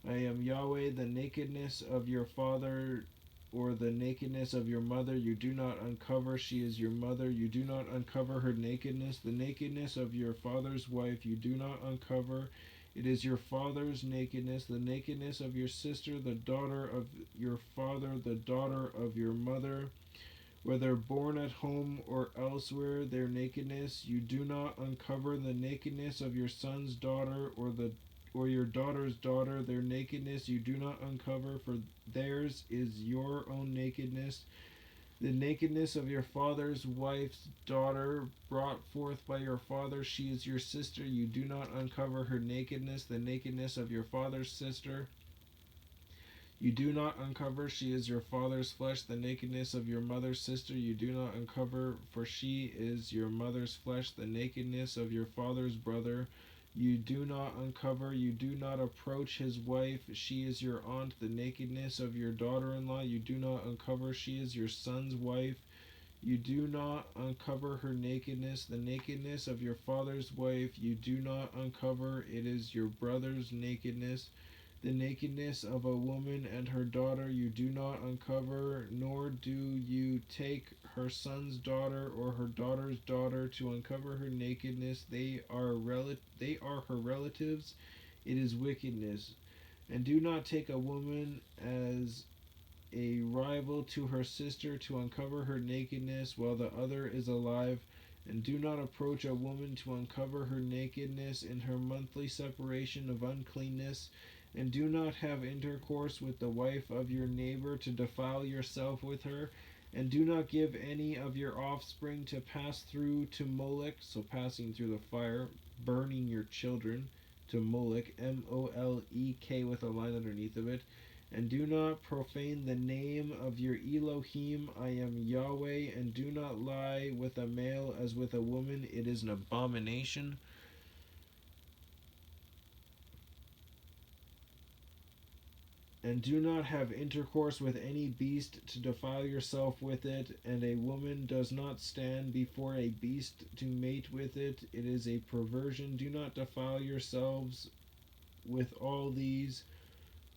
I am Yahweh. The nakedness of your father or the nakedness of your mother you do not uncover. She is your mother. You do not uncover her nakedness. The nakedness of your father's wife you do not uncover. It is your father's nakedness, the nakedness of your sister, the daughter of your father, the daughter of your mother, whether born at home or elsewhere, their nakedness. You do not uncover the nakedness of your son's daughter or your daughter's daughter, their nakedness you do not uncover, for theirs is your own nakedness. The nakedness of your father's wife's daughter, brought forth by your father, she is your sister. You do not uncover her nakedness. The nakedness of your father's sister, you do not uncover. She is your father's flesh. The nakedness of your mother's sister, you do not uncover, for she is your mother's flesh. The nakedness of your father's brother, you do not uncover. You do not approach his wife. She is your aunt. The nakedness of your daughter-in-law, you do not uncover. She is your son's wife. You do not uncover her nakedness. The nakedness of your father's wife, you do not uncover. It is your brother's nakedness. The nakedness of a woman and her daughter you do not uncover, nor do you take her son's daughter or her daughter's daughter to uncover her nakedness. They are her relatives. It is wickedness. And do not take a woman as a rival to her sister to uncover her nakedness while the other is alive. And do not approach a woman to uncover her nakedness in her monthly separation of uncleanness. And do not have intercourse with the wife of your neighbor to defile yourself with her. And do not give any of your offspring to pass through to Molech, so passing through the fire, burning your children to Molech, Molek, with a line underneath of it. And do not profane the name of your Elohim. I am Yahweh. And do not lie with a male as with a woman. It is an abomination. And do not have intercourse with any beast to defile yourself with it. And a woman does not stand before a beast to mate with it. It is a perversion. Do not defile yourselves with all these.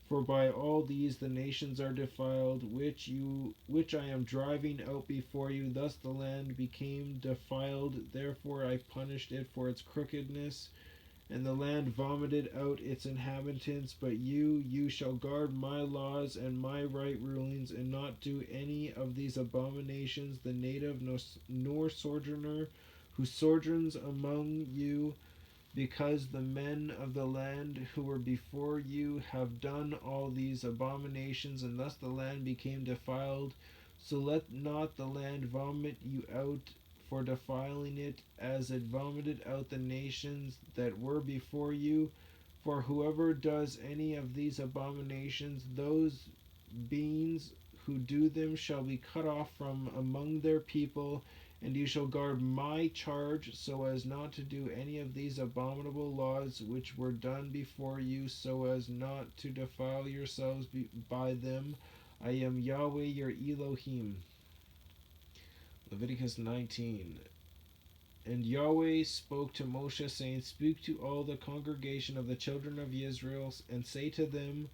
For by all these the nations are defiled, which I am driving out before you. Thus the land became defiled, therefore I punished it for its crookedness, and the land vomited out its inhabitants. But you shall guard my laws and my right rulings, and not do any of these abominations. The native nor sojourner who sojourns among you, because the men of the land who were before you have done all these abominations, and thus the land became defiled. So let not the land vomit you out for defiling it, as it vomited out the nations that were before you. For whoever does any of these abominations, those beings who do them shall be cut off from among their people. And you shall guard my charge, so as not to do any of these abominable laws which were done before you, so as not to defile yourselves by them. I am Yahweh your Elohim. Leviticus 19. And Yahweh spoke to Moshe, saying, Speak to all the congregation of the children of Israel, and say to them,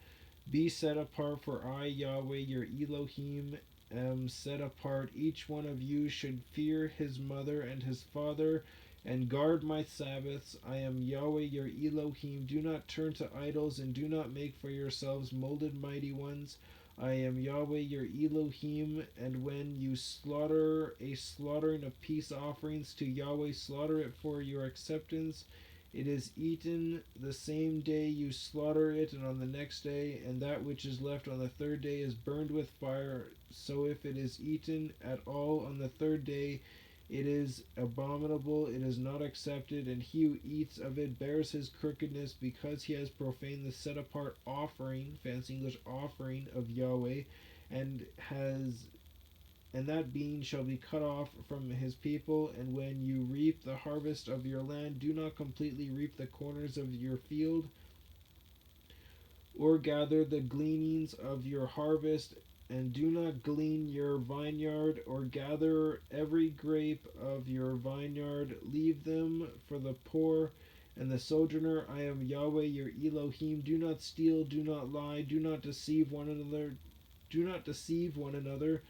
Be set apart, for I, Yahweh your Elohim, am set apart. Each one of you should fear his mother and his father, and guard my Sabbaths. I am Yahweh your Elohim. Do not turn to idols, and do not make for yourselves molded mighty ones. I am Yahweh your Elohim. And when you slaughter a slaughtering of peace offerings to Yahweh, slaughter it for your acceptance. It is eaten the same day you slaughter it, and on the next day, and that which is left on the third day is burned with fire. So if it is eaten at all on the third day, it is abominable, it is not accepted, and he who eats of it bears his crookedness, because he has profaned the set apart offering, fancy English offering of Yahweh, and that being shall be cut off from his people. And when you reap the harvest of your land, do not completely reap the corners of your field, or gather the gleanings of your harvest, and do not glean your vineyard, or gather every grape of your vineyard. Leave them for the poor and the sojourner. I am Yahweh your Elohim. Do not steal, do not lie, do not deceive one another. Do not deceive one another,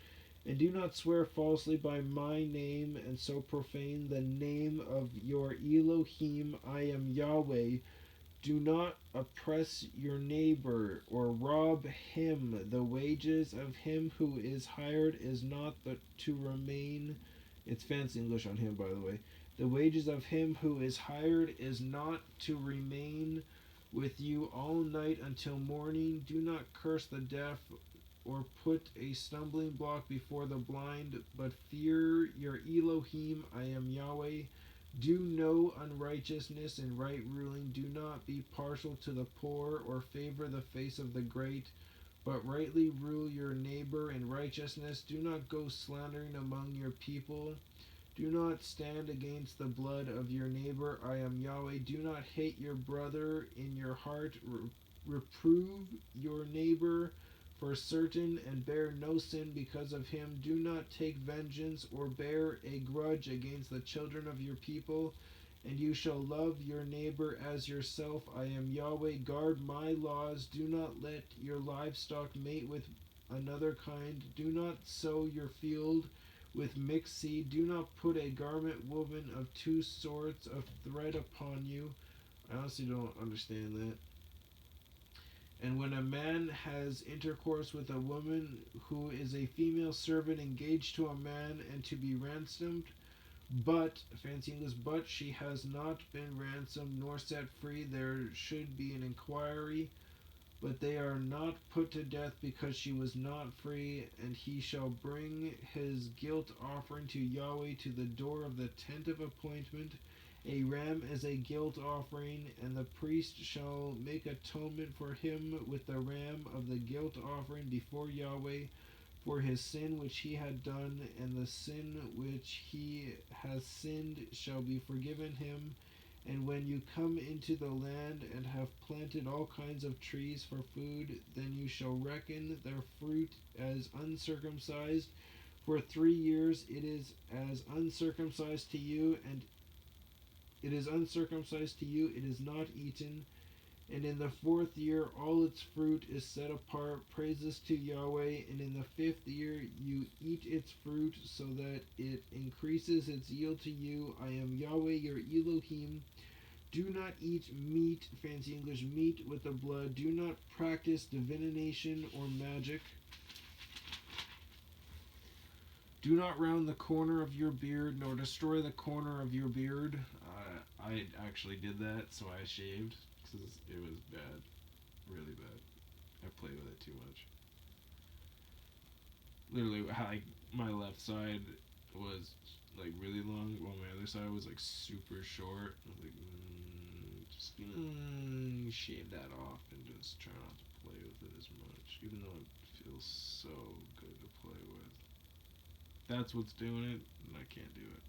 and do not swear falsely by my name, and so profane the name of your Elohim. I am Yahweh. Do not oppress your neighbor, or rob him. The wages of him who is hired is not to remain. It's fancy English on him, by the way. The wages of him who is hired is not to remain with you all night until morning. Do not curse the deaf, or put a stumbling block before the blind, but fear your Elohim. I am Yahweh. Do no unrighteousness in right ruling. Do not be partial to the poor, or favor the face of the great, but rightly rule your neighbor in righteousness. Do not go slandering among your people. Do not stand against the blood of your neighbor. I am Yahweh. Do not hate your brother in your heart. Reprove your neighbor for certain, and bear no sin because of him. Do not take vengeance, or bear a grudge against the children of your people, and you shall love your neighbor as yourself. I am Yahweh. Guard my laws. Do not let your livestock mate with another kind. Do not sow your field with mixed seed. Do not put a garment woven of two sorts of thread upon you. I honestly don't understand that. And when a man has intercourse with a woman who is a female servant engaged to a man and to be ransomed, but, fancy English, but she has not been ransomed nor set free, there should be an inquiry, but they are not put to death because she was not free, and he shall bring his guilt offering to Yahweh to the door of the tent of appointment, a ram as a guilt offering, and the priest shall make atonement for him with the ram of the guilt offering before Yahweh for his sin which he had done, and the sin which he has sinned shall be forgiven him. And when you come into the land and have planted all kinds of trees for food, then you shall reckon their fruit as uncircumcised. For 3 years it is as uncircumcised to you, and it is uncircumcised to you, it is not eaten. And in the 4th year all its fruit is set apart, praises to Yahweh. And in the 5th year you eat its fruit, so that it increases its yield to you. I am Yahweh your Elohim. Do not eat meat, fancy English, meat with the blood. Do not practice divination or magic. Do not round the corner of your beard, nor destroy the corner of your beard. I actually did that, so I shaved, because it was bad. Really bad. I played with it too much. Literally, my left side was like really long, while my other side was like super short. I was like, just shave that off and just try not to play with it as much, even though it feels so good to play with. That's what's doing it, and I can't do it.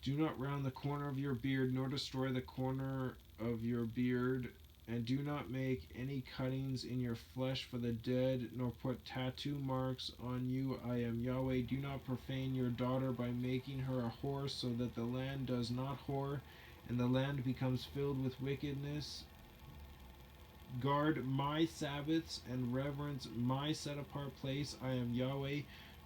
Do not round the corner of your beard, nor destroy the corner of your beard, and do not make any cuttings in your flesh for the dead, nor put tattoo marks on you. I am Yahweh. Do not profane your daughter by making her a whore, so that the land does not whore, and the land becomes filled with wickedness. Guard my Sabbaths and reverence my set apart place. I am Yahweh.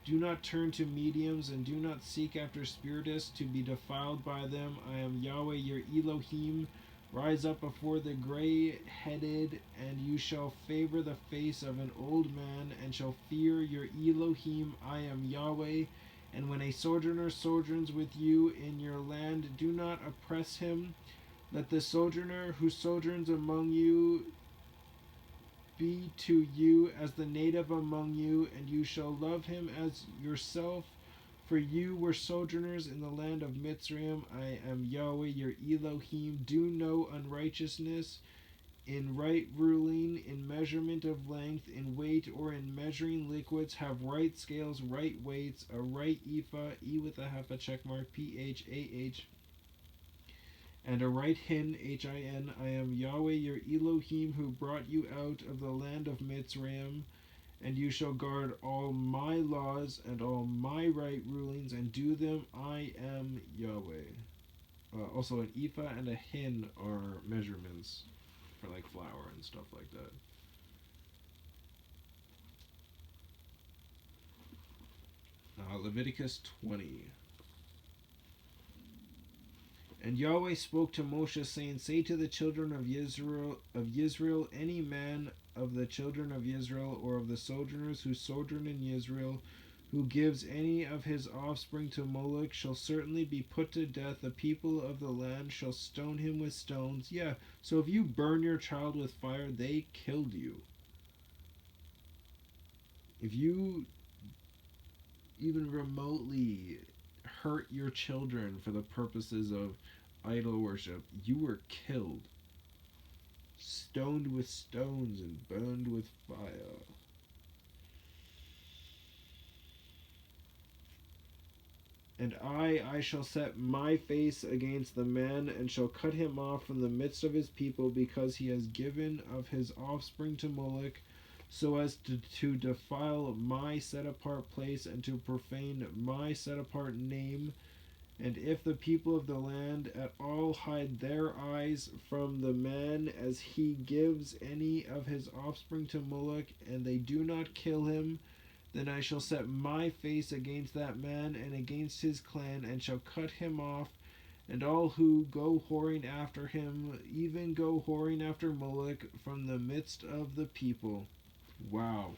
Do not turn to mediums, and do not seek after spiritists to be defiled by them. I am Yahweh your Elohim. Rise up before the gray-headed, and you shall favor the face of an old man, and shall fear your Elohim. I am Yahweh. And when a sojourner sojourns with you in your land, do not oppress him. Let the sojourner who sojourns among you be to you as the native among you, and you shall love him as yourself. For you were sojourners in the land of Mitzrayim. I am Yahweh your Elohim. Do no unrighteousness in right ruling, in measurement of length, in weight, or in measuring liquids. Have right scales, right weights, a right ephah, E with a half a check mark, PHAH, and a right hin, HIN. I am Yahweh your Elohim, who brought you out of the land of Mitzrayim. And you shall guard all my laws and all my right rulings, and do them. I am Yahweh. Also, an ephah and a hin are measurements for like flour and stuff like that. Leviticus 20. And Yahweh spoke to Moshe, saying, Say to the children of Israel, any man of the children of Israel, or of the sojourners who sojourn in Israel, who gives any of his offspring to Moloch, shall certainly be put to death. The people of the land shall stone him with stones. Yeah, so if you burn your child with fire, they killed you. If you even remotely hurt your children for the purposes of idol worship, you were killed, stoned with stones and burned with fire. And I shall set my face against the man, and shall cut him off from the midst of his people, because he has given of his offspring to Moloch, so as to defile my set-apart place, and to profane my set-apart name. And if the people of the land at all hide their eyes from the man, as he gives any of his offspring to Moloch, and they do not kill him, then I shall set my face against that man and against his clan, and shall cut him off, and all who go whoring after him, even go whoring after Moloch from the midst of the people. Wow.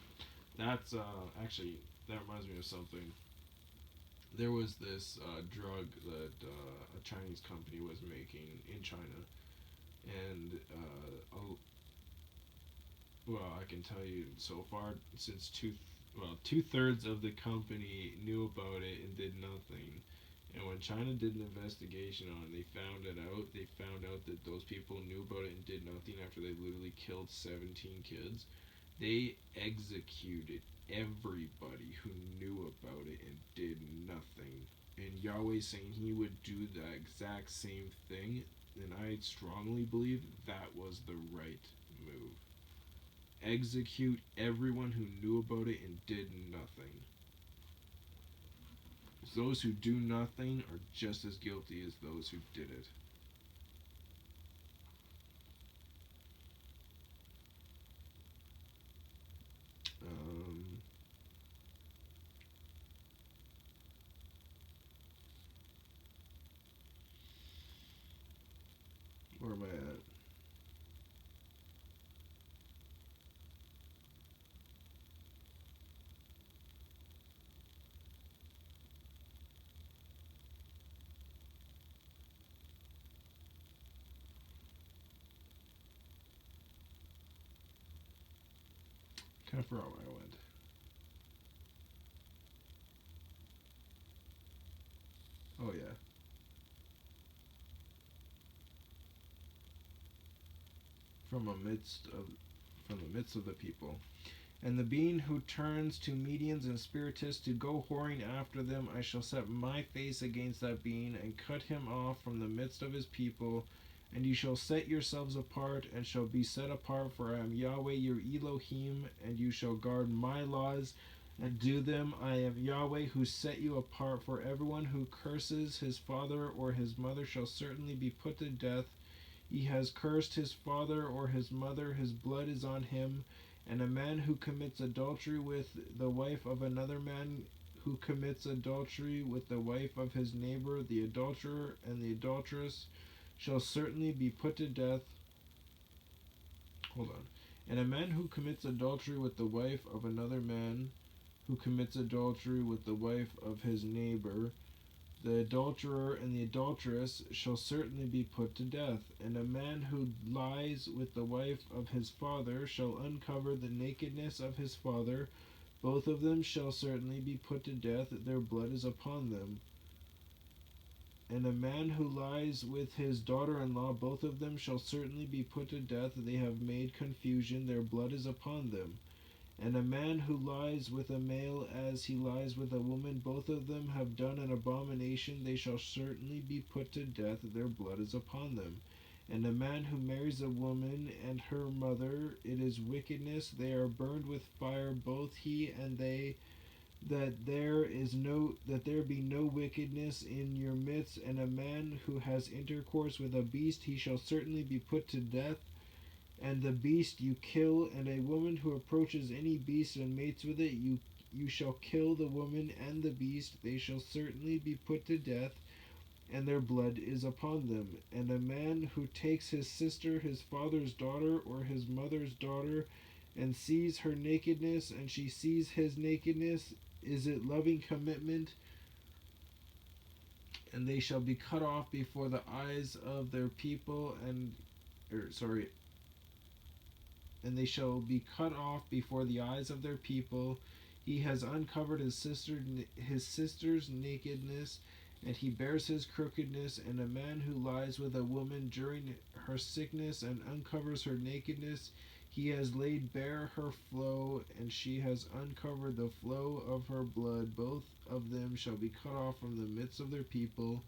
That's actually, that reminds me of something. There was this drug that a Chinese company was making in China, and well, I can tell you so far, since two-thirds of the company knew about it and did nothing. And when China did an investigation on it, they found it out. They found out that those people knew about it and did nothing after they literally killed 17 kids. They executed everybody who knew about it and did nothing. And Yahweh saying he would do the exact same thing, and I strongly believe that was the right move. Execute everyone who knew about it and did nothing. Those who do nothing are just as guilty as those who did it. Um, where am I at? Kind of forgot where I went. Oh yeah, from the midst of the people. And the being who turns to mediums and spiritists to go whoring after them, I shall set my face against that being, and cut him off from the midst of his people. And you shall set yourselves apart, and shall be set apart, for I am Yahweh your Elohim, and you shall guard my laws and do them. I am Yahweh who set you apart, for everyone who curses his father or his mother shall certainly be put to death. He has cursed his father or his mother, his blood is on him. And a man who commits adultery with the wife of another man, who commits adultery with the wife of his neighbor, the adulterer and the adulteress, shall certainly be put to death. Hold on. And a man who commits adultery with the wife of another man, who commits adultery with the wife of his neighbor, the adulterer and the adulteress shall certainly be put to death. And a man who lies with the wife of his father shall uncover the nakedness of his father. Both of them shall certainly be put to death, their blood is upon them. And a man who lies with his daughter in law, both of them shall certainly be put to death, they have made confusion, their blood is upon them. And a man who lies with a male as he lies with a woman, both of them have done an abomination, they shall certainly be put to death, their blood is upon them. And a man who marries a woman and her mother, it is wickedness, they are burned with fire, both he and they, that there be no wickedness in your midst. And a man who has intercourse with a beast, he shall certainly be put to death, and the beast you kill. And a woman who approaches any beast and mates with it, you shall kill the woman and the beast, they shall certainly be put to death, and their blood is upon them. And a man who takes his sister, his father's daughter, or his mother's daughter, and sees her nakedness, and she sees his nakedness, is it loving commitment? And they shall be cut off before the eyes of their people, and they shall be cut off before the eyes of their people. He has uncovered his sister's nakedness, and he bears his crookedness. And a man who lies with a woman during her sickness and uncovers her nakedness, he has laid bare her flow, and she has uncovered the flow of her blood. Both of them shall be cut off from the midst of their people.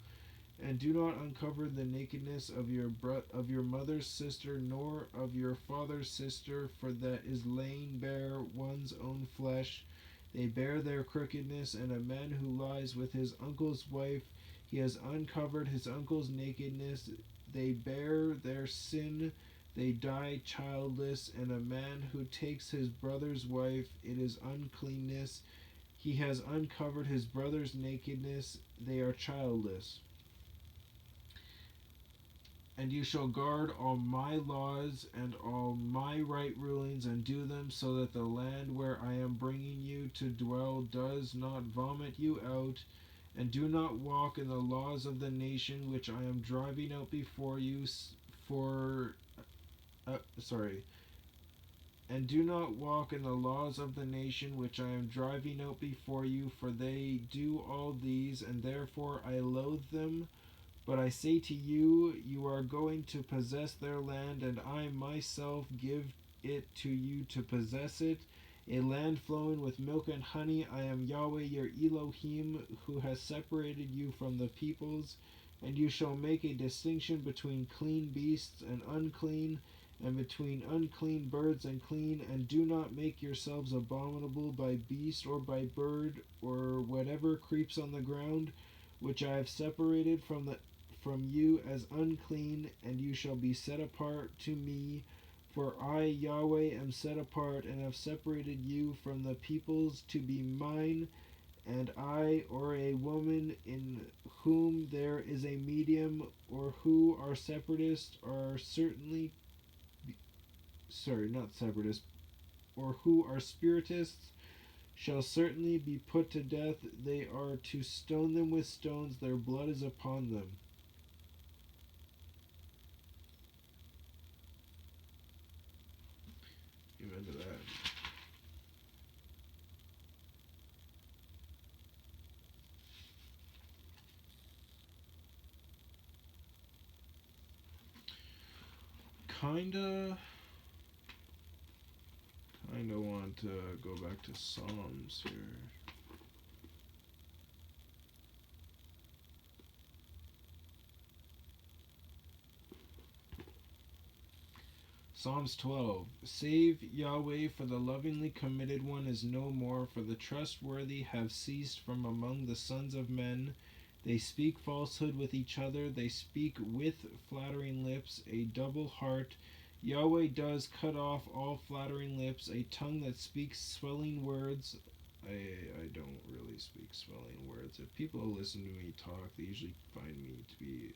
And do not uncover the nakedness of your mother's sister, nor of your father's sister, for that is laying bare one's own flesh. They bear their crookedness. And a man who lies with his uncle's wife, he has uncovered his uncle's nakedness. They bear their sin, they die childless. And a man who takes his brother's wife, it is uncleanness. He has uncovered his brother's nakedness, they are childless. And you shall guard all my laws and all my right rulings and do them, so that the land where I am bringing you to dwell does not vomit you out. And do not walk in the laws of the nation which I am driving out before you. For sorry. And do not walk in the laws of the nation which I am driving out before you, for they do all these, and therefore I loathe them. But I say to you, you are going to possess their land, and I myself give it to you to possess it, a land flowing with milk and honey. I am Yahweh your Elohim, who has separated you from the peoples. And you shall make a distinction between clean beasts and unclean, and between unclean birds and clean, and do not make yourselves abominable by beast or by bird or whatever creeps on the ground, which I have separated from you as unclean, and you shall be set apart to me. For I, Yahweh, am set apart and have separated you from the peoples to be mine. And I, or a woman in whom there is a medium, or who are separatists, are certainly, sorry, not separatists, or who are spiritists, shall certainly be put to death. They are to stone them with stones, their blood is upon them. Amen to that. Kinda want to go back to Psalms here. Psalms 12. Save Yahweh, for the lovingly committed one is no more, for the trustworthy have ceased from among the sons of men. They speak falsehood with each other, they speak with flattering lips, a double heart. Yahweh does cut off all flattering lips, a tongue that speaks swelling words. I don't really speak swelling words. If people listen to me talk, they usually find me to be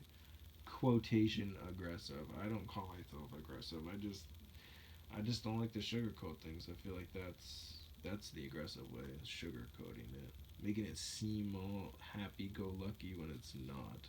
quotation aggressive. I don't call myself aggressive. I just don't like to sugarcoat things. I feel like that's the aggressive way, is sugarcoating it, making it seem all happy-go-lucky when it's not.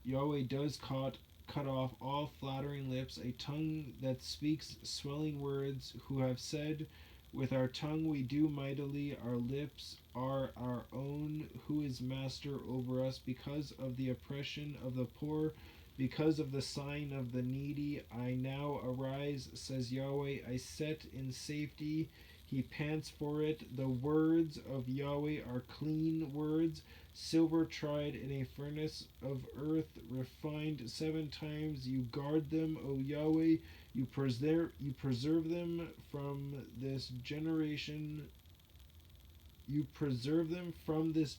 Yahweh does cut off all flattering lips, a tongue that speaks swelling words, who have said, with our tongue we do mightily, our lips are our own. Who is master over us? Because of the oppression of the poor, because of the sighing of the needy, I now arise, says Yahweh. I set in safety. He pants for it. The words of Yahweh are clean words, silver tried in a furnace of earth, refined 7 times. You guard them, O Yahweh. You preserve them from this generation. You preserve them from this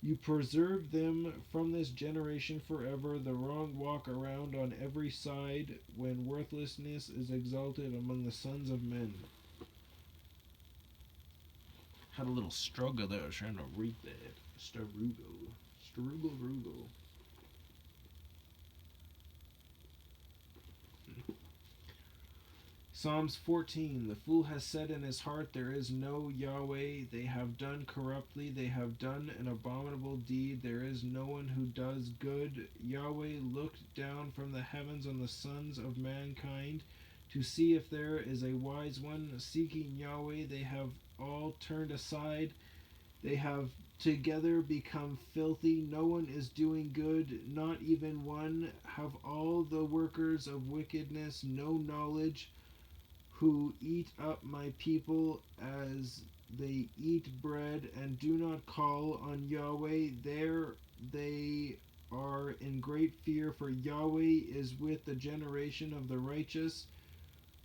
You preserve them from this generation forever. The wrong walk around on every side when worthlessness is exalted among the sons of men. Had a little struggle there trying to read that. Struggle. Struggle. Psalms 14. The fool has said in his heart, there is no Yahweh. They have done corruptly. They have done an abominable deed. There is no one who does good. Yahweh looked down from the heavens on the sons of mankind to see if there is a wise one. Seeking Yahweh, they have all turned aside. They have together become filthy. No one is doing good, not even one. Have all the workers of wickedness no knowledge? Who eat up my people as they eat bread and do not call on Yahweh. There they are in great fear, for Yahweh is with the generation of the righteous,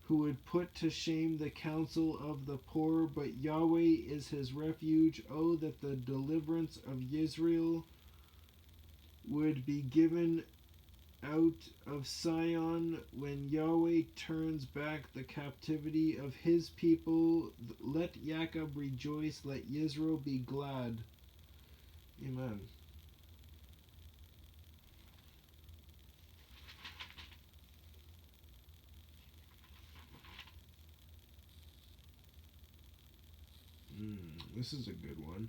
who would put to shame the counsel of the poor, but Yahweh is his refuge. Oh, that the deliverance of Israel would be given out of Sion, when Yahweh turns back the captivity of his people, let Jacob rejoice, let Israel be glad. Amen. This is a good one.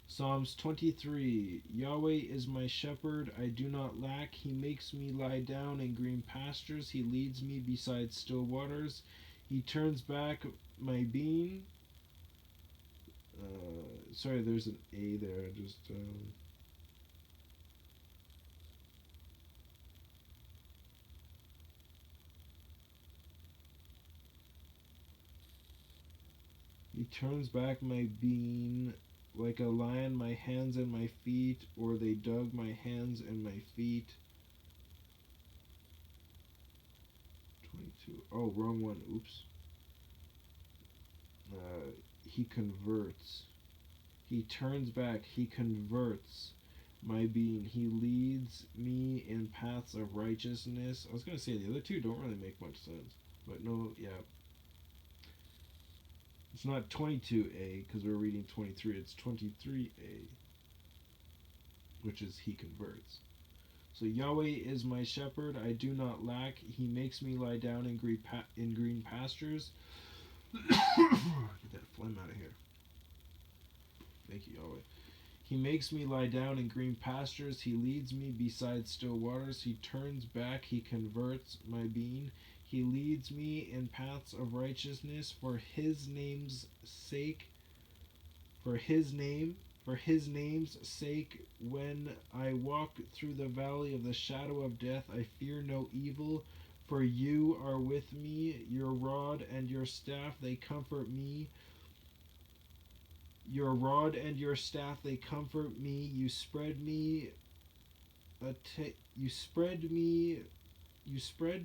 Psalms 23. Yahweh is my shepherd, I do not lack. He makes me lie down in green pastures. He leads me beside still waters. He turns back my being. Sorry, there's an A there. He turns back my being like a lion, my hands and my feet, or they dug my hands and my feet. 22. Oh, wrong one. Oops. He converts. He turns back. He converts my being. He leads me in paths of righteousness. I was going to say the other two don't really make much sense. But no, yeah. It's not 22a because we're reading 23. It's 23a, which is he converts. So Yahweh is my shepherd, I do not lack. He makes me lie down in green pastures. Get that phlegm out of here. Thank you, Yahweh. He makes me lie down in green pastures. He leads me beside still waters. He turns back. He converts my being. He leads me in paths of righteousness for his name's sake. For his name's sake, when I walk through the valley of the shadow of death, I fear no evil, for you are with me. Your rod and your staff, they comfort me. Your rod and your staff, they comfort me. You spread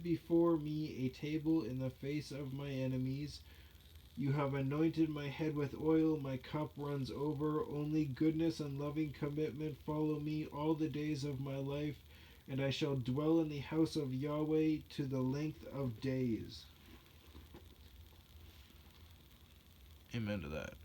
before me a table in the face of my enemies. You have anointed my head with oil, my cup runs over. Only goodness and loving commitment follow me all the days of my life, and I shall dwell in the house of Yahweh to the length of days. Amen to that.